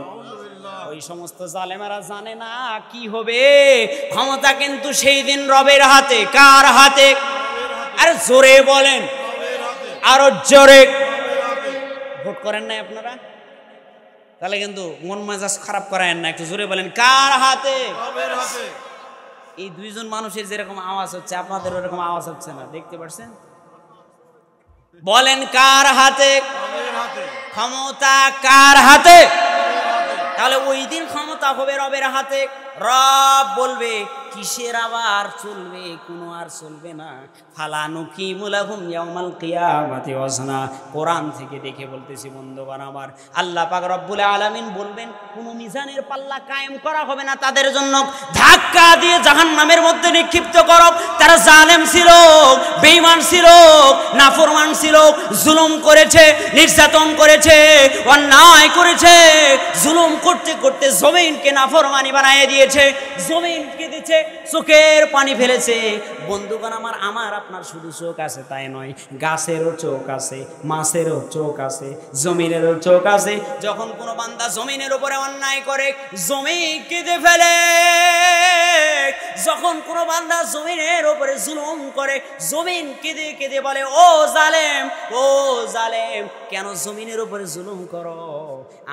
ওই সমস্ত জালেমেরা জানে না কি হবে। ক্ষমতা কিন্তু সেই দিন রবের হাতে। কার হাতে? আরে জোরে বলেন, আরো জোরে। ভোট করেন নাই আপনারা? তাহলে কিন্তু মন মেজাজ খারাপ করায়েন না, একটু জোরে বলেন কার হাতে? এই দুইজন মানুষের যেরকম আওয়াজ হচ্ছে আপনাদের ওরকম আওয়াজ হচ্ছে না, দেখতে পাচ্ছেন? বলেন কার হাতে? ক্ষমতা কার হাতে? তাহলে ওই দিন ক্ষমতা হবে রবের হাতে। রব বলবে কিসের আবার চলবে, কোনো আর চলবে না। ফালা নুকিমু লাহুম ইয়াউমাল কিয়ামাতি ওয়াজনা। কোরআন থেকে দেখে বলতেছি বন্ধুগণ আমার, আল্লাহ পাক রব্বুল আলামিন বলবেন কোনো মিজানের পাল্লা কায়েম করা হবে না তাদের জন্য। ধাক্কা দিয়ে জাহান্নামের মধ্যে নিক্ষিপ্ত করো। তারা জালেম ছিল, বেঈমান ছিল, নাফরমান ছিল, জুলুম করেছে, নির্যাতন করেছে, অন্যায় করেছে। জুলুম করতে করতে জমিনকে নাফরমানি বানিয়ে দিয়েছে, জমিনকে দিয়েছে চোখের পানি ফেলেছে। বন্ধুগণ আমার, আমার আপনার শুধু চোখ আছে তাই নয়, গাছেরও চোখ আছে, মাছেরও চোখ আছে, জমিনেরও চোখ আছে। যখন কোনো বান্দা জমিনের উপরে অন্যায় করে জমিন কেঁদে ফেলে। যখন কোনো বান্দা জমিনের উপরে জুলুম করে জমিন কেঁদে কেঁদে বলে ও জালেম, ও জালেম কেন জমিনের উপরে জুলুম করো?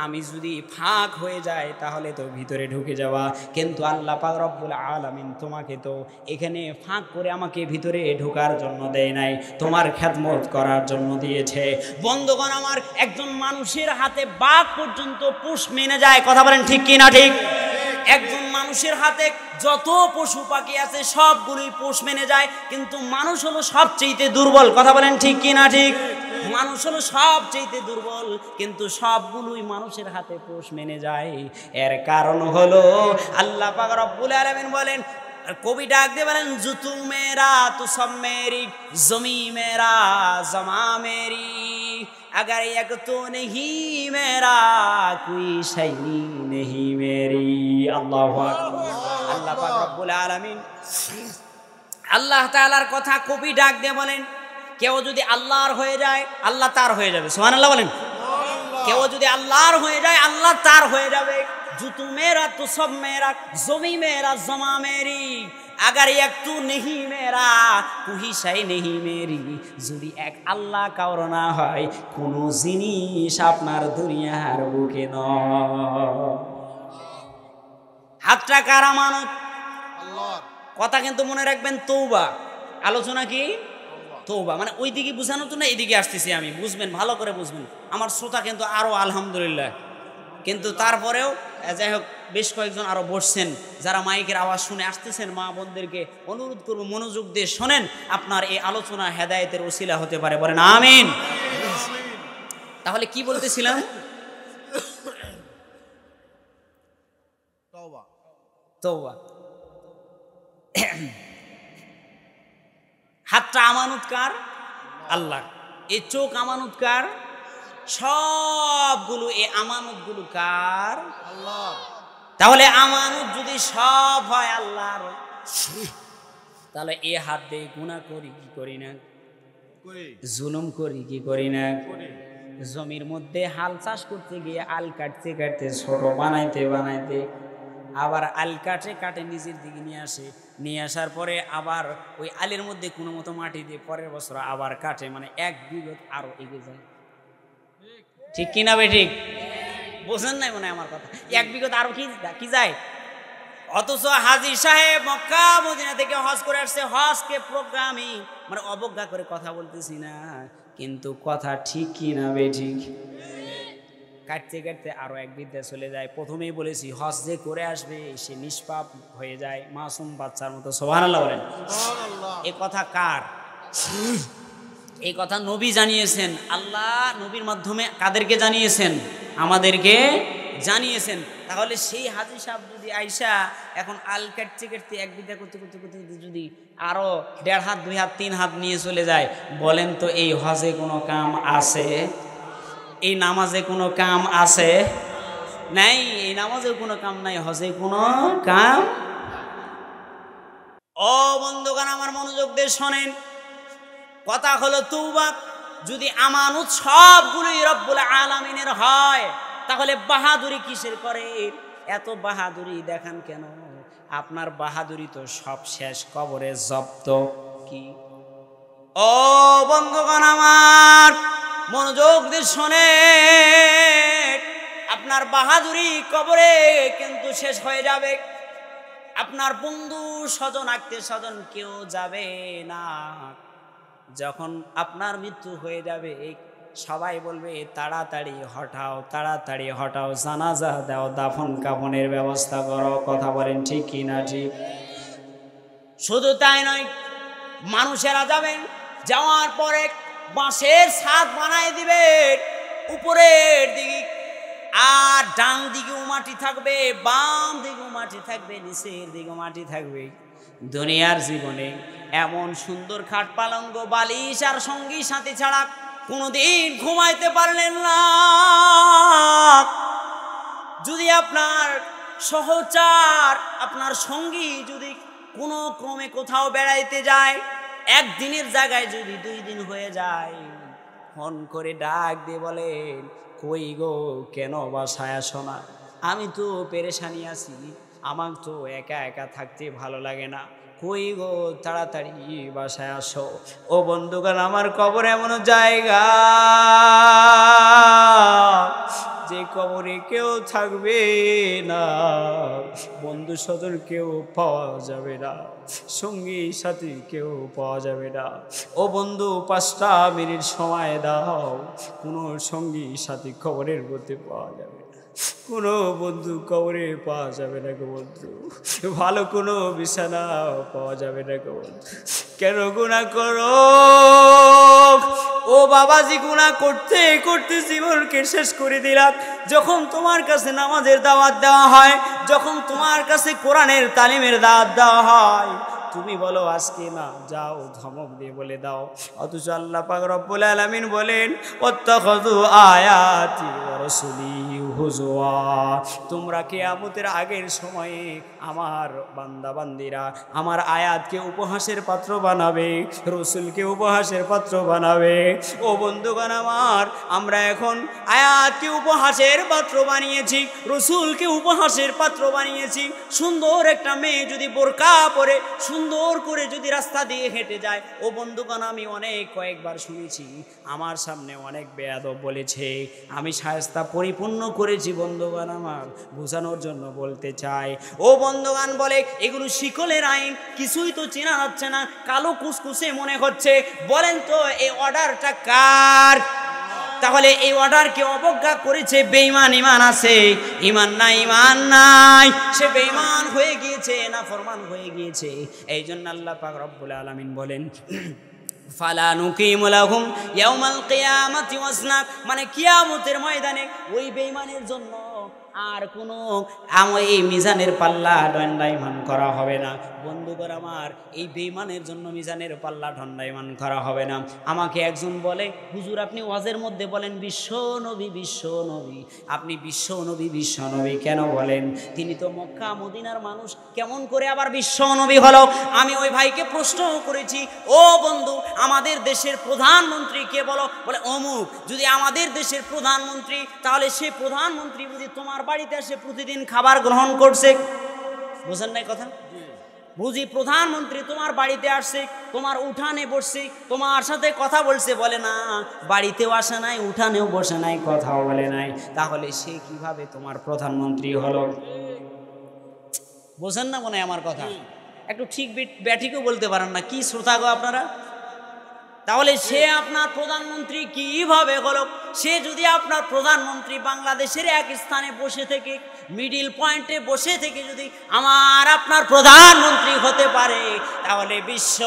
আমি যদি ফাঁক হয়ে যায় তাহলে তো ভিতরে ঢুকে যাওয়া, কিন্তু আল্লাহ পাক রব্বুল আলামিন তোমাকে তো এখানে ফাঁক করে আমাকে ভিতরে ঢোকার জন্য দেয় নাই, তোমার খেদমত করার জন্য দিয়েছে। বন্ধুগণ আমার, একজন মানুষের হাতে বাঘ পর্যন্ত পোষ মেনে যায়। কথা বলেন ঠিক কি না ঠিক? একজন মানুষের হাতে যত পশু পাখি আছে সবগুলোই পোষ মেনে যায়, কিন্তু মানুষ হলো সবচেয়ে দুর্বল। কথা বলেন ঠিক কি না ঠিক? মানুষ হলো সবচেয়ে দুর্বল, কিন্তু সবগুলোই মানুষের হাতে পোষ মেনে যায়। এর কারণ হলো আল্লাহ পাক রব্বুল আলামিন বলেন, কবি ডাক দিয়ে বলেন, জুতু মেরা তু সব মেরি, জমি মেরা জমা মেরি, अगर एक तो नहीं मेरा कोई शै नहीं मेरी। আল্লাহু আকবার। আল্লাহ পাক রব্বুল আলামিন আল্লাহ তাআলার কথা কবি ডাক দিয়ে বলেন, কেউ যদি আল্লাহর হয়ে যায় আল্লাহ তার হয়ে যাবে। সুবহানাল্লাহ বলেন। কেউ যদি আল্লাহর হয়ে যায় আল্লাহ তার হয়ে যাবে। জুতু মেরা তু সব মেরা, জমি মেরা জমা মেরি, अगर एक तू नहीं मेरा कोई शै नहीं मेरी। যদি এক আল্লাহ কাউর না হয় কোনো জিনিস আপনার দুনিয়ার বুকে নয়। হাতটা কার আমানত? আল্লাহর। কথা কিন্তু মনে রাখবেন, তওবা। আলোচনা কি? তওবা। মানে ওই দিকে বুঝানো তো না, এইদিকে আসতেছি আমি, বুঝবেন, ভালো করে বুঝবেন। আমার শ্রোতা কিন্তু আরো আলহামদুলিল্লাহ, কিন্তু তারপরেও যাই হোক বেশ কয়েকজন আরো বসছেন, যারা মাইকের আওয়াজ শুনে আসতেছেন, মা বোনদেরকে অনুরোধ করব মনোযোগ দিয়ে শোনেন, আপনার এই আলোচনা হেদায়েতের ওসিলা হতে পারে। বলেন আমিন। তাহলে কি বলতেছিলাম? তওবা। তওবা। হাতটা আমানত কার? আল্লাহ। এই চোখ আমানত কার? সবগুলো এই আমানতগুলো কার? আল্লাহ। তাহলে আমানত যদি সব হয় আল্লাহর, তাহলে এই হাত দিয়ে গুনাহ করি কি করি না? জুলুম করি কি করি না? জমির মধ্যে হাল চাষ করতে গিয়ে আল কাটতে কাটতে ছোট বানাইতে বানাইতে আবার আল কাটে কাটে নিজের দিকে নিয়ে আসার পরে আবার ওই আলের মধ্যে কোনো মতো মাটি দিয়ে পরের বছর আবার কাটে, মানে এক বিগত আরো এগিয়ে যায়। ঠিক কিনা বে ঠিক? বোঝেন নাই মনে হয় আমার কথা। এক বিগত আরো কি যায়। অথচ হাজী সাহেব মক্কা মদিনা থেকে হজ করে আসছে, হজকে প্রোগ্রামই মানে অবজ্ঞা করে কথা বলতেছি না, কিন্তু কথা ঠিক কিনা বে ঠিক? কাটতে কাটতে আরো এক বিদ্যা চলে যায়। প্রথমেই বলেছি হজ যে করে আসবে সে নিষ্পাপ হয়ে যায়, মাসুম বাচ্চার মতো। সুবহানাল্লাহ বলেন। এই কথা কার? এই কথা নবী জানিয়েছেন। আল্লাহ নবীর মাধ্যমে কাদেরকে জানিয়েছেন? আমাদেরকে জানিয়েছেন। তাহলে সেই হাজী সাহেব যদি আইসা এখন আল কাটতে কাটতে এক বিদ্যা করতে করতে করতে যদি আরো 1.5 হাত 2 হাত 3 হাত নিয়ে চলে যায়, বলেন তো এই হজে কোনো কাম আছে? এই নামাজে কোনো কাম আছে? নাই। এই নামাজে কোনো কাম নাই, হজে কোনো কাম। ও বন্ধুগণ আমার মনোযোগ দিয়ে শোনেন, কথা হলো তওবা। যদি আমানত সবগুলোই রব্বুল আলামিনের হয়, তাহলে বাহাদুরি কিসের করে? এত বাহাদুরি দেখান কেন? আপনার বাহাদুরি তো সব শেষ, কবরে জব্দ। কি? ও বন্ধুগণ আমার মনোযোগ দিয়ে শোনেন, আপনার বাহাদুরি কবরে কিন্তু শেষ হয়ে যাবে। আপনার বন্ধু স্বজন আত্মীয় স্বজন কেউ যাবে না। যখন আপনার মৃত্যু হয়ে যাবে সবাই বলবে তাড়াতাড়ি হটাও, তাড়াতাড়ি হটাও, জানাজা দাও, দাফন কাফনের ব্যবস্থা করো। কথা বলেন ঠিক কি না ঠিক? শুধু তাই নয়, মানুষেরা যাবেন, যাওয়ার পরে বাঁশের ছাদ বানায় দিবে উপরের দিকে, আর ডান দিকেও মাটি থাকবে, বাম দিকেও মাটি থাকবে, নিচের দিকেও মাটি থাকবে। দুনিয়ার জীবনে এমন সুন্দর খাট পালঙ্ক বালিশ আর সঙ্গী সাথী ছাড়া কোনোদিন ঘুমাইতে পারলেন না। যদি আপনার সহচার, আপনার সঙ্গী যদি কোনো ক্রমে কোথাও বেড়াইতে যায়, একদিনের জায়গায় যদি 2 দিন হয়ে যায়, ফোন করে ডাক দিয়ে বলেন, কই গো, কেন বাসায় আসো না? আমি তো পেরেশানি আছি, আমার তো একা একা থাকতে ভালো লাগে না, কই গো, তাড়াতাড়ি বাসায় আসো। ও বন্ধুগণ আমার কবর এমন জায়গা যে কবরে কেউ থাকবে না, বন্ধু স্বজন কেউ পাওয়া যাবে না, সঙ্গী সাথী কেউ পাওয়া যাবে না। ও বন্ধু 5টা মিনিট সময় দাও, কোনো সঙ্গী সাথী কবরের মধ্যে পাওয়া যাবে না। কোনো বন্ধু কবরে পাওয়া যাবে না গো বন্ধু, ভালো কোনো বিছানা পাওয়া যাবে না গো বন্ধু। কেন গুনাহ করো? ও বাবাজি, গুনাহ করতে করতে জীবনকে শেষ করে দিলাম। যখন তোমার কাছে নামাজের দাওয়াত দেওয়া হয়, যখন তোমার কাছে কোরআনের তালিমের দাওয়াত দেওয়া হয়, তুমি বলো আজকে না, যাও, ধমক দিয়ে বলে দাও। অথচ আল্লাহ পাক রব্বুল আলামিন বলেন, ওয়াত্তাখাযু আয়াতি ওয়া রাসূলি হুজুয়া। তোমরা কিয়ামতের আগের সময়ে আমার বান্দা বান্দিরা আমার আয়াতকে উপহাসের পাত্র বানাবে, রসুলকে উপহাসের পাত্র বানাবে। ও বন্ধুগণ আমার, আমরা এখন আয়াতকে উপহাসের পাত্র বানিয়েছি, রসুলকে উপহাসের পাত্র বানিয়েছি। সুন্দর একটা মেয়ে যদি বোরকা পরে সুন্দর করে যদি রাস্তা দিয়ে হেঁটে যায়, ও বন্ধুগণ আমি কয়েকবার শুনেছি, আমার সামনে অনেক বেয়াদব বলেছে, আমি শায়েস্তা পরিপূর্ণ করেছি। বন্ধুগণ আমার, বোঝানোর জন্য বলতে চাই, ও বন্ধুগণ বলে এগুলো শিকলের আইন, কিছুই তো চেনা যাচ্ছে না, কালো কুসকুসে মনে হচ্ছে। বলেন তো এই অর্ডারটা কার? তাহলে এই অর্ডারকে অবজ্ঞা করেছে বেঈমান, ইমান আছে? ইমান নাই, ইমান নাই, সে বেঈমান হয়ে গিয়েছে, নাফরমান হয়ে গিয়েছে। এই জন্য আল্লাহ পাক রব্বুল আলামিন বলেন, ফালা নুকিমু লাহুম ইয়াউমাল কিয়ামাতি ওয়াজনা, মানে কিয়ামতের ময়দানে ওই বেঈমানের জন্য আর কোনো এই মিজানের পাল্লা দণ্ডায়মান করা হবে না। বন্ধুগণ আমার, এই বেঈমানের জন্য মিজানের পাল্লা দণ্ডায়মান করা হবে না। আমাকে একজন বলে, হুজুর আপনি ওয়াজের মধ্যে বলেন বিশ্ব নবী, বিশ্ব নবী, আপনি বিশ্ব নবী, বিশ্ব নবী কেন বলেন? তিনি তো মক্কা মদিনার মানুষ, কেমন করে আবার বিশ্ব নবী হলো? আমি ওই ভাইকে প্রশ্ন করেছি, ও বন্ধু আমাদের দেশের প্রধানমন্ত্রী কে বলো? বলে অমুক। যদি আমাদের দেশের প্রধানমন্ত্রী, তাহলে সে প্রধানমন্ত্রী বুঝি তোমার বাড়িতে এসে প্রতিদিন খাবার গ্রহণ করছে? বুঝেন নাই কথা? বুঝি প্রধানমন্ত্রী তোমার বাড়িতে আসছে, তোমার উঠানে বসছে, তোমার সাথে কথা বলছে? বলে না, বাড়িতেও আসে নাই, উঠানেও বসে নাই, কথাও বলে নাই। তাহলে সে কিভাবে তোমার প্রধানমন্ত্রী হলো? বোঝেন না মনে হয় আমার কথা? একটু ঠিক ব্যাঠিকও বলতে পারেন না, কি শ্রোতা গো আপনারা? তাহলে সে আপনার প্রধানমন্ত্রী কিভাবে হলো? সে যদি আপনার প্রধানমন্ত্রী বাংলাদেশের এক স্থানে বসে থেকে, মিডিল পয়েন্টে বসে থেকে যদি আমার আপনার প্রধানমন্ত্রী হতে পারে, তাহলে বিশ্ব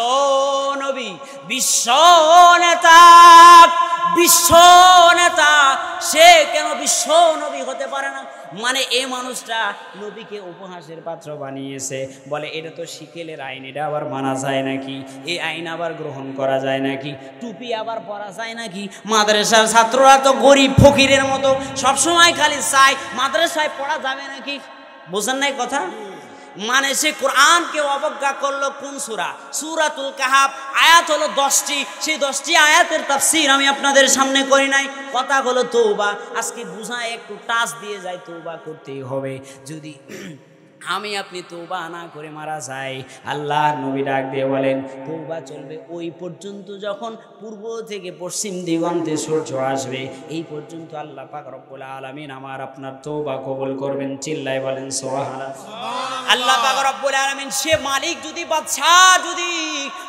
নবী, বিশ্ব নেতা, বিশ্ব নেতা সে কেন বিশ্ব নবী হতে পারে না? মানে এই মানুষটা নবীকে উপহাসের পাত্র বানিয়েছে। বলে এটা তো শিকেলের আইন, এটা আবার মানা যায় নাকি? এই আইন আবার গ্রহণ করা যায় নাকি? টুপি আবার পরা যায় নাকি? মাদ্রাসার ছাত্ররা তো গরিব ফকিরের মতো সবসময় খালি চায়, মাদ্রাসায় পড়া যাবে নাকি? বোঝেন নাই কথা? মানে সে কোরআনকে অবজ্ঞা করলো। কোন সূরা? সূরাতুল কাহাফ। আয়াত হলো 10টি। সেই 10টি আয়াতের তাফসীর আমি আপনাদের সামনে করি নাই। কথা হলো তওবা। আজকে বুঝায় একটু টাচ দিয়ে যায়, তওবা করতেই হবে। যদি আমি আপনি তওবা না করে মারা যাই, আল্লাহর নবী ডাক দিয়ে বলেন তওবা চলবে ওই পর্যন্ত যখন পূর্ব থেকে পশ্চিম দিগন্তে সূর্য আসবে, এই পর্যন্ত আল্লাহ পাক রব্বুল আলামিন আমার আপনার তওবা কবুল করবেন। চিল্লায় বলেন সুবহানাল্লাহ। আল্লাহ পাক রব্বুল আলামিন সে মালিক যদি, বাদশা যদি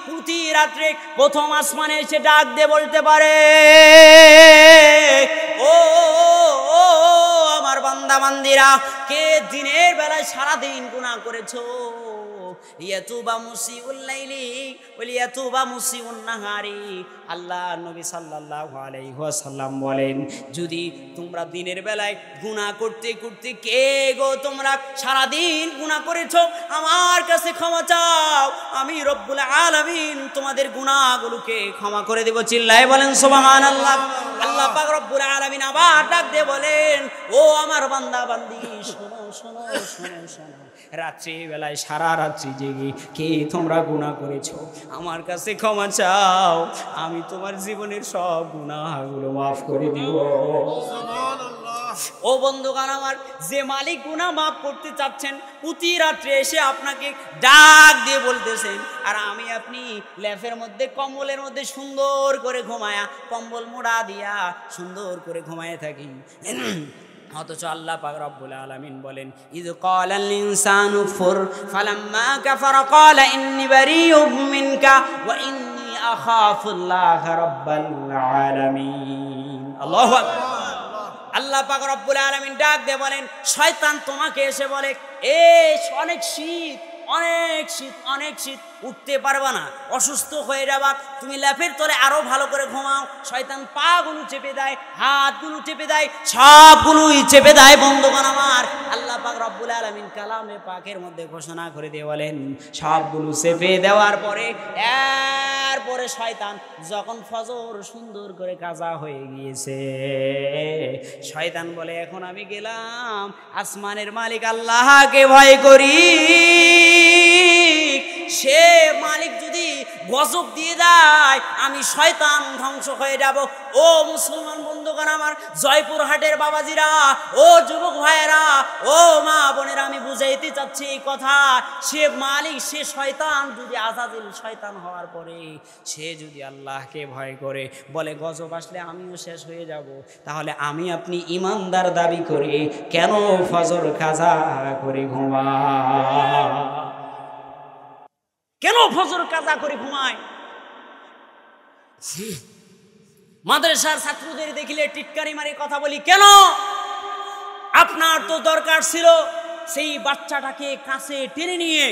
প্রতি রাত্রে প্রথম আসমানে এসে ডাক দিয়ে বলতে পারে, ও আমার বান্দা বান্দিরা, কে দিনের বেলায় সারাদিন গুনাহ করেছো, ইয়াতুবা মুসিউল লাইলি ওয়া ইয়াতুবা মুসিউন নাহারি। আল্লাহ নবী সাল্লাল্লাহু আলাইহি ওয়াসাল্লাম বলেন, যদি তোমরা দিনের বেলায় গুনাহ করতে করতে, কে গো তোমরা সারাদিন গুনাহ করেছো, আমার কাছে ক্ষমা চাও, আমি রব্বুল আলামিন তোমাদের গুনাহগুলোকে ক্ষমা করে দেব। চিল্লায় বলেন সুবহানাল্লাহ। আল্লাহ পাক রব্বুল আলামিন আবার ডাক দিয়ে বলেন, ও আমার বান্দা বান্দি, শোনো শোনো শোনো শোনো, রাত্রি বেলায় সারা রাত্রি জেগে কে তোমরা গুনাহ করেছো, আমার কাছে ক্ষমা চাও, আমি তোমার জীবনের সব গুনাহগুলো মাফ করে দিব। ও বন্ধুগণ আমার, যে মালিক গুনাহ মাফ করতে চাচ্ছেন, প্রতি রাত্রে এসে আপনাকে ডাক দিয়ে বলতেছেন, আর আমি আপনি লেফের মধ্যে, কম্বলের মধ্যে সুন্দর করে ঘুমায়া, কম্বল মোড়া দিয়া সুন্দর করে ঘুমায় থাকি। অথচ আল্লাহ পাক রব্বুল আলামিন বলেন, ইয ক্বালাল ইনসানু ফুর ফালাম্মা কাফারা ক্বালা ইন্নী বারিউম মিনকা ওয়া ইন্নী আখাফুল্লাহ রাব্বাল আলামিন। আল্লাহু আকবার। আল্লাহ পাক রব্বুল আলামিন ডাক দিয়ে বলেন, শয়তান তোমাকে এসে বলে, অনেক শীত, অনেক শীত, অনেক শীত, উঠতে পারবা না, অসুস্থ হয়ে যাবা, তুমি ল্যাপের তলে আরো ভালো করে ঘুমাও। শয়তান পা গুলো চেপে দেয়, হাতগুলো চেপে দেয়, সবগুলোই চেপে দেয়। বন্ধুগণ আমার, আল্লাহ পাক রব্বুল আলামিন কালামে পাকের মধ্যে ঘোষণা করে দিয়ে বলেন, সবগুলো চেপে দেওয়ার পরে এরপরে শয়তান যখন ফজর সুন্দর করে কাজা হয়ে গিয়েছে, শয়তান বলে, এখন আমি গেলাম আসমানের মালিক আল্লাহকে ভয় করি। সে মালিক যদি গজব দিয়ে দেয়, আমি শয়তান ধ্বংস হয়ে যাব। ও মুসলমান বন্ধুগণ আমার, জয়পুর হাটের বাবাজিরা, ও যুবক ভাইয়েরা, ও মা বোনেরা, আমি বুঝাইতে চাচ্ছি এই কথা, সে মালিক, সে শয়তান যদি আজাজিল শয়তান হওয়ার পরে সে যদি আল্লাহকে ভয় করে, বলে গজব আসলে আমিও শেষ হয়ে যাব, তাহলে আমি আপনি ইমানদার দাবি করি কেন ফজর কাজা করে ঘুমা? কেন ফজর কাজা করে ঘুমায়? মাদ্রাসার ছাত্রদের দেখলে টিটকারি মারি কথা বলি কেন? আপনার তো দরকার ছিল সেই বাচ্চাটাকে কাছে টেনে নিয়ে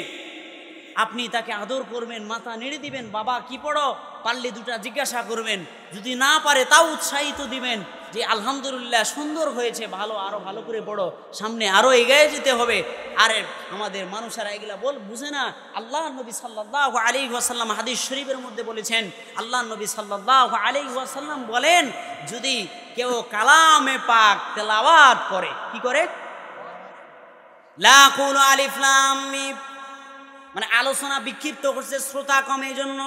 আপনি তাকে আদর করবেন, মাথা নেড়ে দিবেন, বাবা কি পড়ো, পারলে দুটা জিজ্ঞাসা করবেন, যদি না পারে তাও উৎসাহিত দিবেন যে আলহামদুলিল্লাহ সুন্দর হয়েছে, ভালো, আরো ভালো করে পড়ো, সামনে আরো এগিয়ে যেতে হবে। আরে আমাদের মানুষেরা এগুলা বুঝে না। আল্লাহ নবী সাল্লাল্লাহু আলাইহি ওয়াসাল্লাম হাদিস শরীফের মধ্যে বলেছেন, আল্লাহ নবী সাল্লাল্লাহু আলাইহি ওয়াসাল্লাম বলেন, যদি কেউ কালামে পাক তেলাওয়াত করে, কি করে? লা কুলু আলিফ লাম মিম, মানে আলোচনা বিক্ষিপ্ত করছে, শ্রোতা কম, এই জন্য।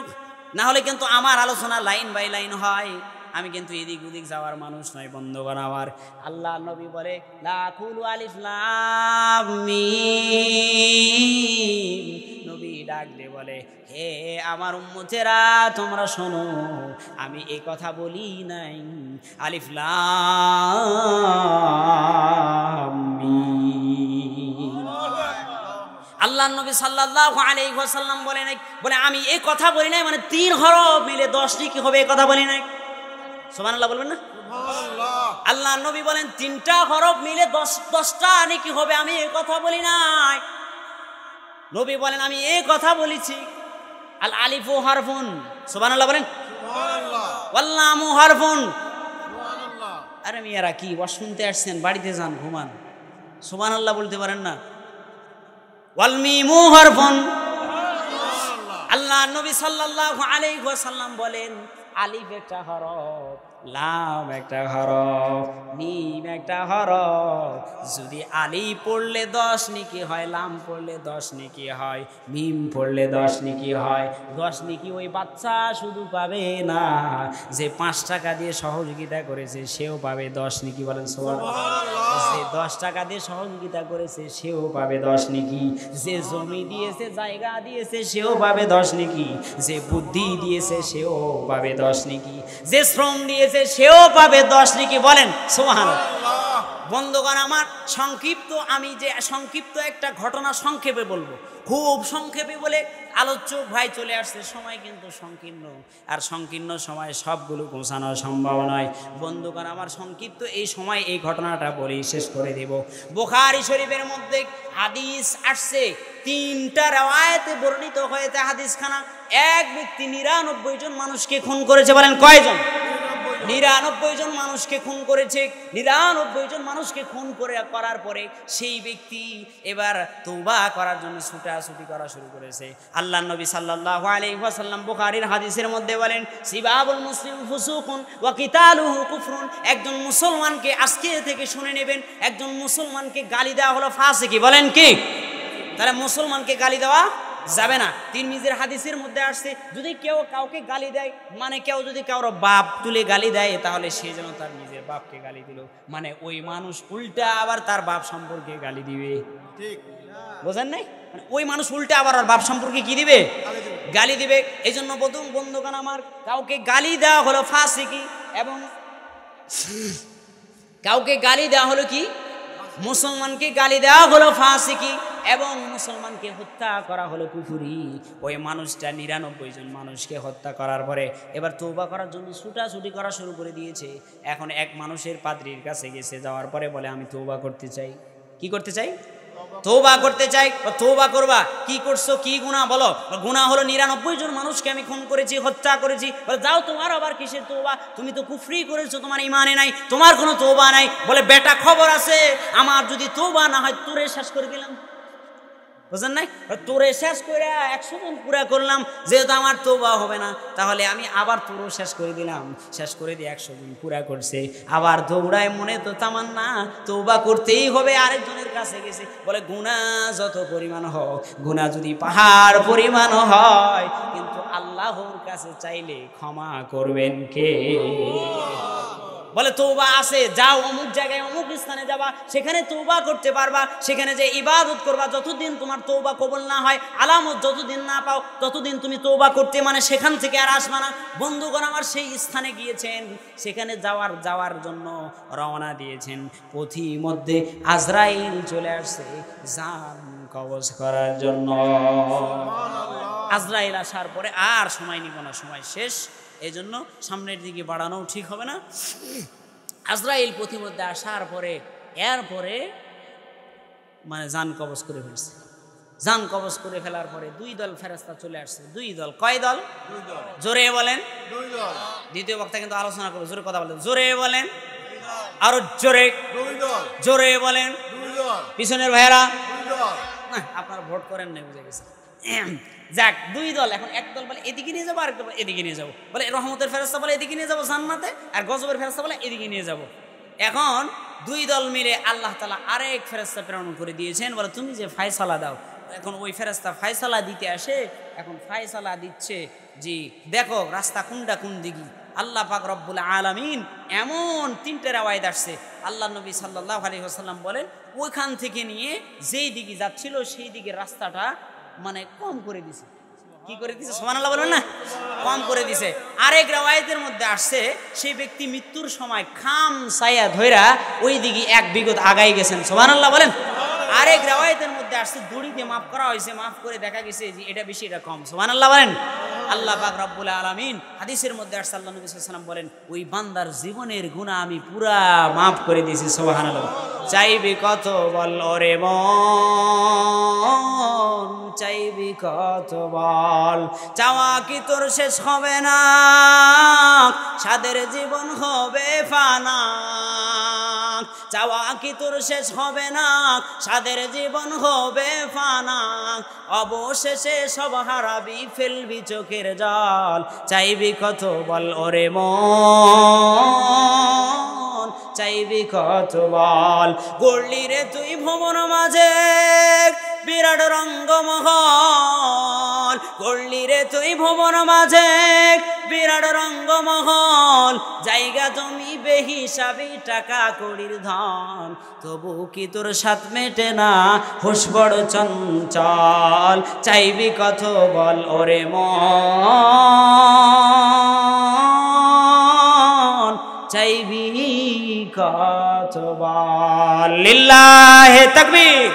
না হলে কিন্তু আমার আলোচনা লাইন বাই লাইন হয়, আমি কিন্তু এদিক ওদিক যাওয়ার মানুষ নয়। বন্ধুগণ আমার, আল্লাহ নবী বলে, লা কুলু আলিফ লাম মিম, নবী ডাক দিয়ে বলে, হে আমার উম্মতেরা তোমরা শোনো, আমি এই কথা বলি নাই আলিফ লাম মিম। আল্লাহ নবী সাল্লাল্লাহু আলাইহি ওয়াসাল্লাম বলে আমি এই কথা বলি নাই, মানে 3 হরফ মিলে 10 কি হবে, এই কথা বলি নাই। সুবহানাল্লাহ বলবেন না? সুবহানাল্লাহ। আল্লাহ নবী বলেন 3টা হরফ মিলে 10টা নাকি হবে, আমি এই কথা বলি নাই। নবী বলেন আমি এই কথা বলেছি, আল আলিফু হারফুন, সুবহানাল্লাহ বলেন, সুবহানাল্লাহ, ওয়াল লামু হারফুন, সুবহানাল্লাহ। আরে মিয়ারা কি ওয়াজ শুনতে আসছেন, বাড়িতে যান, ঘুমান, সুবহানাল্লাহ বলতে পারেন না? ওয়াল মিমু হারফুন, আল্লাহ নবী সাল্লাল্লাহু আলাইহি ওয়াসাল্লাম বলেন, আলিফ একটা হরফ, লাম একটা হরফ, মিম একটা হরফ, যদি আলিফ পড়লে 10 নেকি হয়, লাম পড়লে 10 নেকি হয়, মিম পড়লে 10 নেকি হয়। 10 নেকি ওই বাচ্চা শুধু পাবে না, যে 5 টাকা দিয়ে সহযোগিতা করেছে সেও পাবে 10 নেকি, বলেন সুবহানাল্লাহ। যে 10 টাকা দিয়ে সহযোগিতা করেছে সেও পাবে 10 নেকি, যে জমি দিয়েছে, জায়গা দিয়েছে সেও পাবে 10 নেকি, যে বুদ্ধি দিয়েছে সেও পাবে 10 নেকি, যে শ্রম দিয়েছে সেও পাবে 10 নেকি, বলেন সুবহানাল্লাহ। বন্ধুগণ আমার, আমি যে সংক্ষিপ্ত একটা ঘটনা সংক্ষেপে বলবো, খুব সংক্ষেপে বলে আলোচক ভাই চলে আসছে, সময় কিন্তু সংকীর্ণ, আর সংকীর্ণ সময় সবগুলো পৌঁছানো সম্ভব নয়। বন্ধুগণ আমার, সংক্ষিপ্ত এই সময় এই ঘটনাটা বলেই শেষ করে দেব। বুখারী শরীফের মধ্যে হাদিস আসছে, 3টা রওয়ায়াতে বর্ণিত হয়েছে হাদিসখানা। এক ব্যক্তি 99 জন মানুষকে খুন করেছে, বলেন কয়জন? 99 জন মানুষকে খুন করেছে। 99 জন মানুষকে খুন করার পরে সেই ব্যক্তি এবার তওবা করার জন্য ছুটাছুটি করা শুরু করেছে। আল্লাহ নবী সাল্লাল্লাহু আলাইহি ওয়াসাল্লাম বুখারীর হাদিসের মধ্যে বলেন, সিবাবুল মুসলিম ফুসুকুন ওয়া কিতালুহু কুফরুন। একজন মুসলমানকে, আজকে থেকে শুনে নেবেন, একজন মুসলমানকে গালি দেওয়া হলো ফাসিকি, বলেন কি? তাহলে মুসলমানকে গালি দেওয়া যাবে না। তিরমিজির হাদিসের মধ্যে আসছে, যদি কেউ কাউকে গালি দেয়, মানে কেউ যদি কারো বাপ তুলে গালি দেয়, তাহলে সে যেন তার নিজের বাপকে গালি দিল, মানে ওই মানুষ উল্টা আবার তার বাপ সম্পর্কে গালি দিবে। ঠিক বোঝেন নাই? মানে ওই মানুষ উল্টা আবার আর বাপ সম্পর্কে কি দিবে? গালি দিবে। এই জন্য প্রথম বন্ধুগণ আমার, কাউকে গালি দেওয়া হলো ফাসিকি, এবং কাউকে গালি দেওয়া হলো কি? মুসলমানকে গালি দেওয়া হলো ফাসিকি। এবং মুসলমানকে হত্যা করা হলো কুফরি। ওই মানুষটা 99 জন মানুষকে হত্যা করার পরে এবার তওবা করার জন্য ছুটাছুটি করা শুরু করে দিয়েছে। এখন এক মানুষের পাদ্রীর কাছে গেছে, যাওয়ার পরে বলে আমি তওবা করতে চাই। কি করতে চাই? তওবা করতে চাই। তওবা করবা, কি করছো, কি গুনাহ বলো? গুনাহ হলো 99 জন মানুষকে আমি খুন করেছি, হত্যা করেছি। বলে যাও, তোমার আবার কিসের তওবা? তুমি তো কুফরি করেছো, তোমার ঈমানে নাই, তোমার কোনো তওবা নাই। বলে বেটা খবর আছে, আমার যদি তওবা না হয় তোরে শেষ করে দিলাম। বুঝলেন নাই? তোরে শেষ করে 100 জন পুরা করলাম, যেহেতু আমার তওবা হবে না তাহলে আমি আবার তোরও শেষ করে দিলাম। শেষ করে দিয়ে 100 জন পুরা করছে, আবার দৌড়ায়, মনে তো তামান্না তওবা করতেই হবে। আরেকজনের কাছে গেছে, বলে গুনাহ যত পরিমাণ হোক, গুনাহ যদি পাহাড় পরিমাণ হয়, কিন্তু আল্লাহর কাছে চাইলে ক্ষমা করবেন কে? বলে তওবা আছে, যাও অমুক জায়গায় অমুক স্থানে যাবা, সেখানে তওবা করতে পারবা, সেখানে যে ইবাদত করবা। যতদিন তোমার তওবা কবুল না হয়, আলামত যতদিন না পাও, ততদিন তুমি তওবা করতে মানে সেখান থেকে আর আসবা না। বন্ধুগণ আমার সেই স্থানে গিয়েছেন, সেখানে যাওয়ার জন্য রওনা দিয়েছেন। পথি মধ্যে আজরাইল চলে আসছে জান কবজ করার জন্য। আজরাইল আসার পরে আর সময় নিব না, সময় শেষ, এই জন্য সামনের দিকে বাড়ানো ঠিক হবে না। আজরাইল পথিমধ্যে আসার পরে এরপরে মানে জান কবজ করে ফেলছে। জান কবজ করে ফেলার পরে 2 দল ফেরেশতা চলে আসছে। 2 দল। কয় দল? 2 দল। জোরে বলেন। 2 দল। দ্বিতীয় বক্তা কিন্তু আলোচনা করবে, জোরে কথা বলেন, জোরে বলেন, আরো জোরে। 2 দল। জোরে বলেন। 2 দল। পিছনের ভাইয়েরা 2 দল। না আপনারা ভোট করেন না, বুঝে গেছে। যাক, 2 দল। এখন এক দল বলে এদিকে নিয়ে যাবো, আরেক দল বলে এদিকে নিয়ে যাবো। বলে রহমতের ফেরেশতা বলে এদিকে নিয়ে যাবো জান্নাতে, আর গজবের ফেরেশতা বলে এদিকে নিয়ে যাবো। এখন 2 দল মিলে আল্লাহ তাআলা আরেক ফেরেশতা প্রেরণ করে দিয়েছেন, বলে তুমি যে ফয়সালা দাও। এখন ওই ফেরেশতা ফয়সালা দিতে আসে, এখন ফয়সালা দিচ্ছে জি দেখো রাস্তা কোনটা কোন দিকে। আল্লাহ পাক রব্বুল আলামিন এমন 3টে রাওয়ায়াত আসছে, আল্লাহ নবী সাল্লাল্লাহু আলাইহি ওয়াসাল্লাম বলেন ওইখান থেকে নিয়ে যেই দিকে যাচ্ছিল সেই দিকে রাস্তাটা মানে কম করে দিছে। কি করে দিছে? সুবহানাল্লাহ বলেন না, কম করে দিছে। আরেক রাওয়ায়াতের মধ্যে আসছে সেই ব্যক্তি মৃত্যুর সময় খাম ছায়া ধইরা ওই দিকে 1 বিগত আগাই গেছেন। সুবহানাল্লাহ বলেন। আরেক রাওয়ায়াতের মধ্যে আসছে দড়ি দিয়ে মাফ করা হয়েছে, মাফ করে দেখা গেছে যে এটা বেশি এটা কম। সুবহানাল্লাহ বলেন। আল্লাহ পাক রব্বুল আলামিন হাদিসের মধ্যে আসছে, আল্লাহ নবী সাল্লাল্লাহু আলাইহি ওয়াসাল্লাম বলেন ওই বান্দার জীবনের গুনাহ আমি পুরা মাফ করে দিয়েছি। সুবহানাল্লাহ। চাইবি কত বল ওরে মন, চাইবি কত বল, চাওয়া কি তোর শেষ হবে না, সাদের জীবন হবে ফানা। চাওয়া কি তোর শেষ হবে না, সাদের জীবন হবে ফানা। অবশেষে সব হারাবি, ফেলবি চোখের জল, চাইবি কত বল ওরে মন, চাইবি কত বল। গড়লি রে তুই ভুবন মাঝে বিরাট রঙ্গমহল, গড়লি রে তুই ভুবন মাঝে বিরাট রঙ্গমহল। জায়গা তুমি বেহিসাবি, টাকা কড়ির ধন, তবু কি তোর স্বাদ মেটে না, হুঁশ বড় চঞ্চল। চাইবি কত বল ওরে মন, চাইবি কত বল। লিল্লাহে তাকবীর।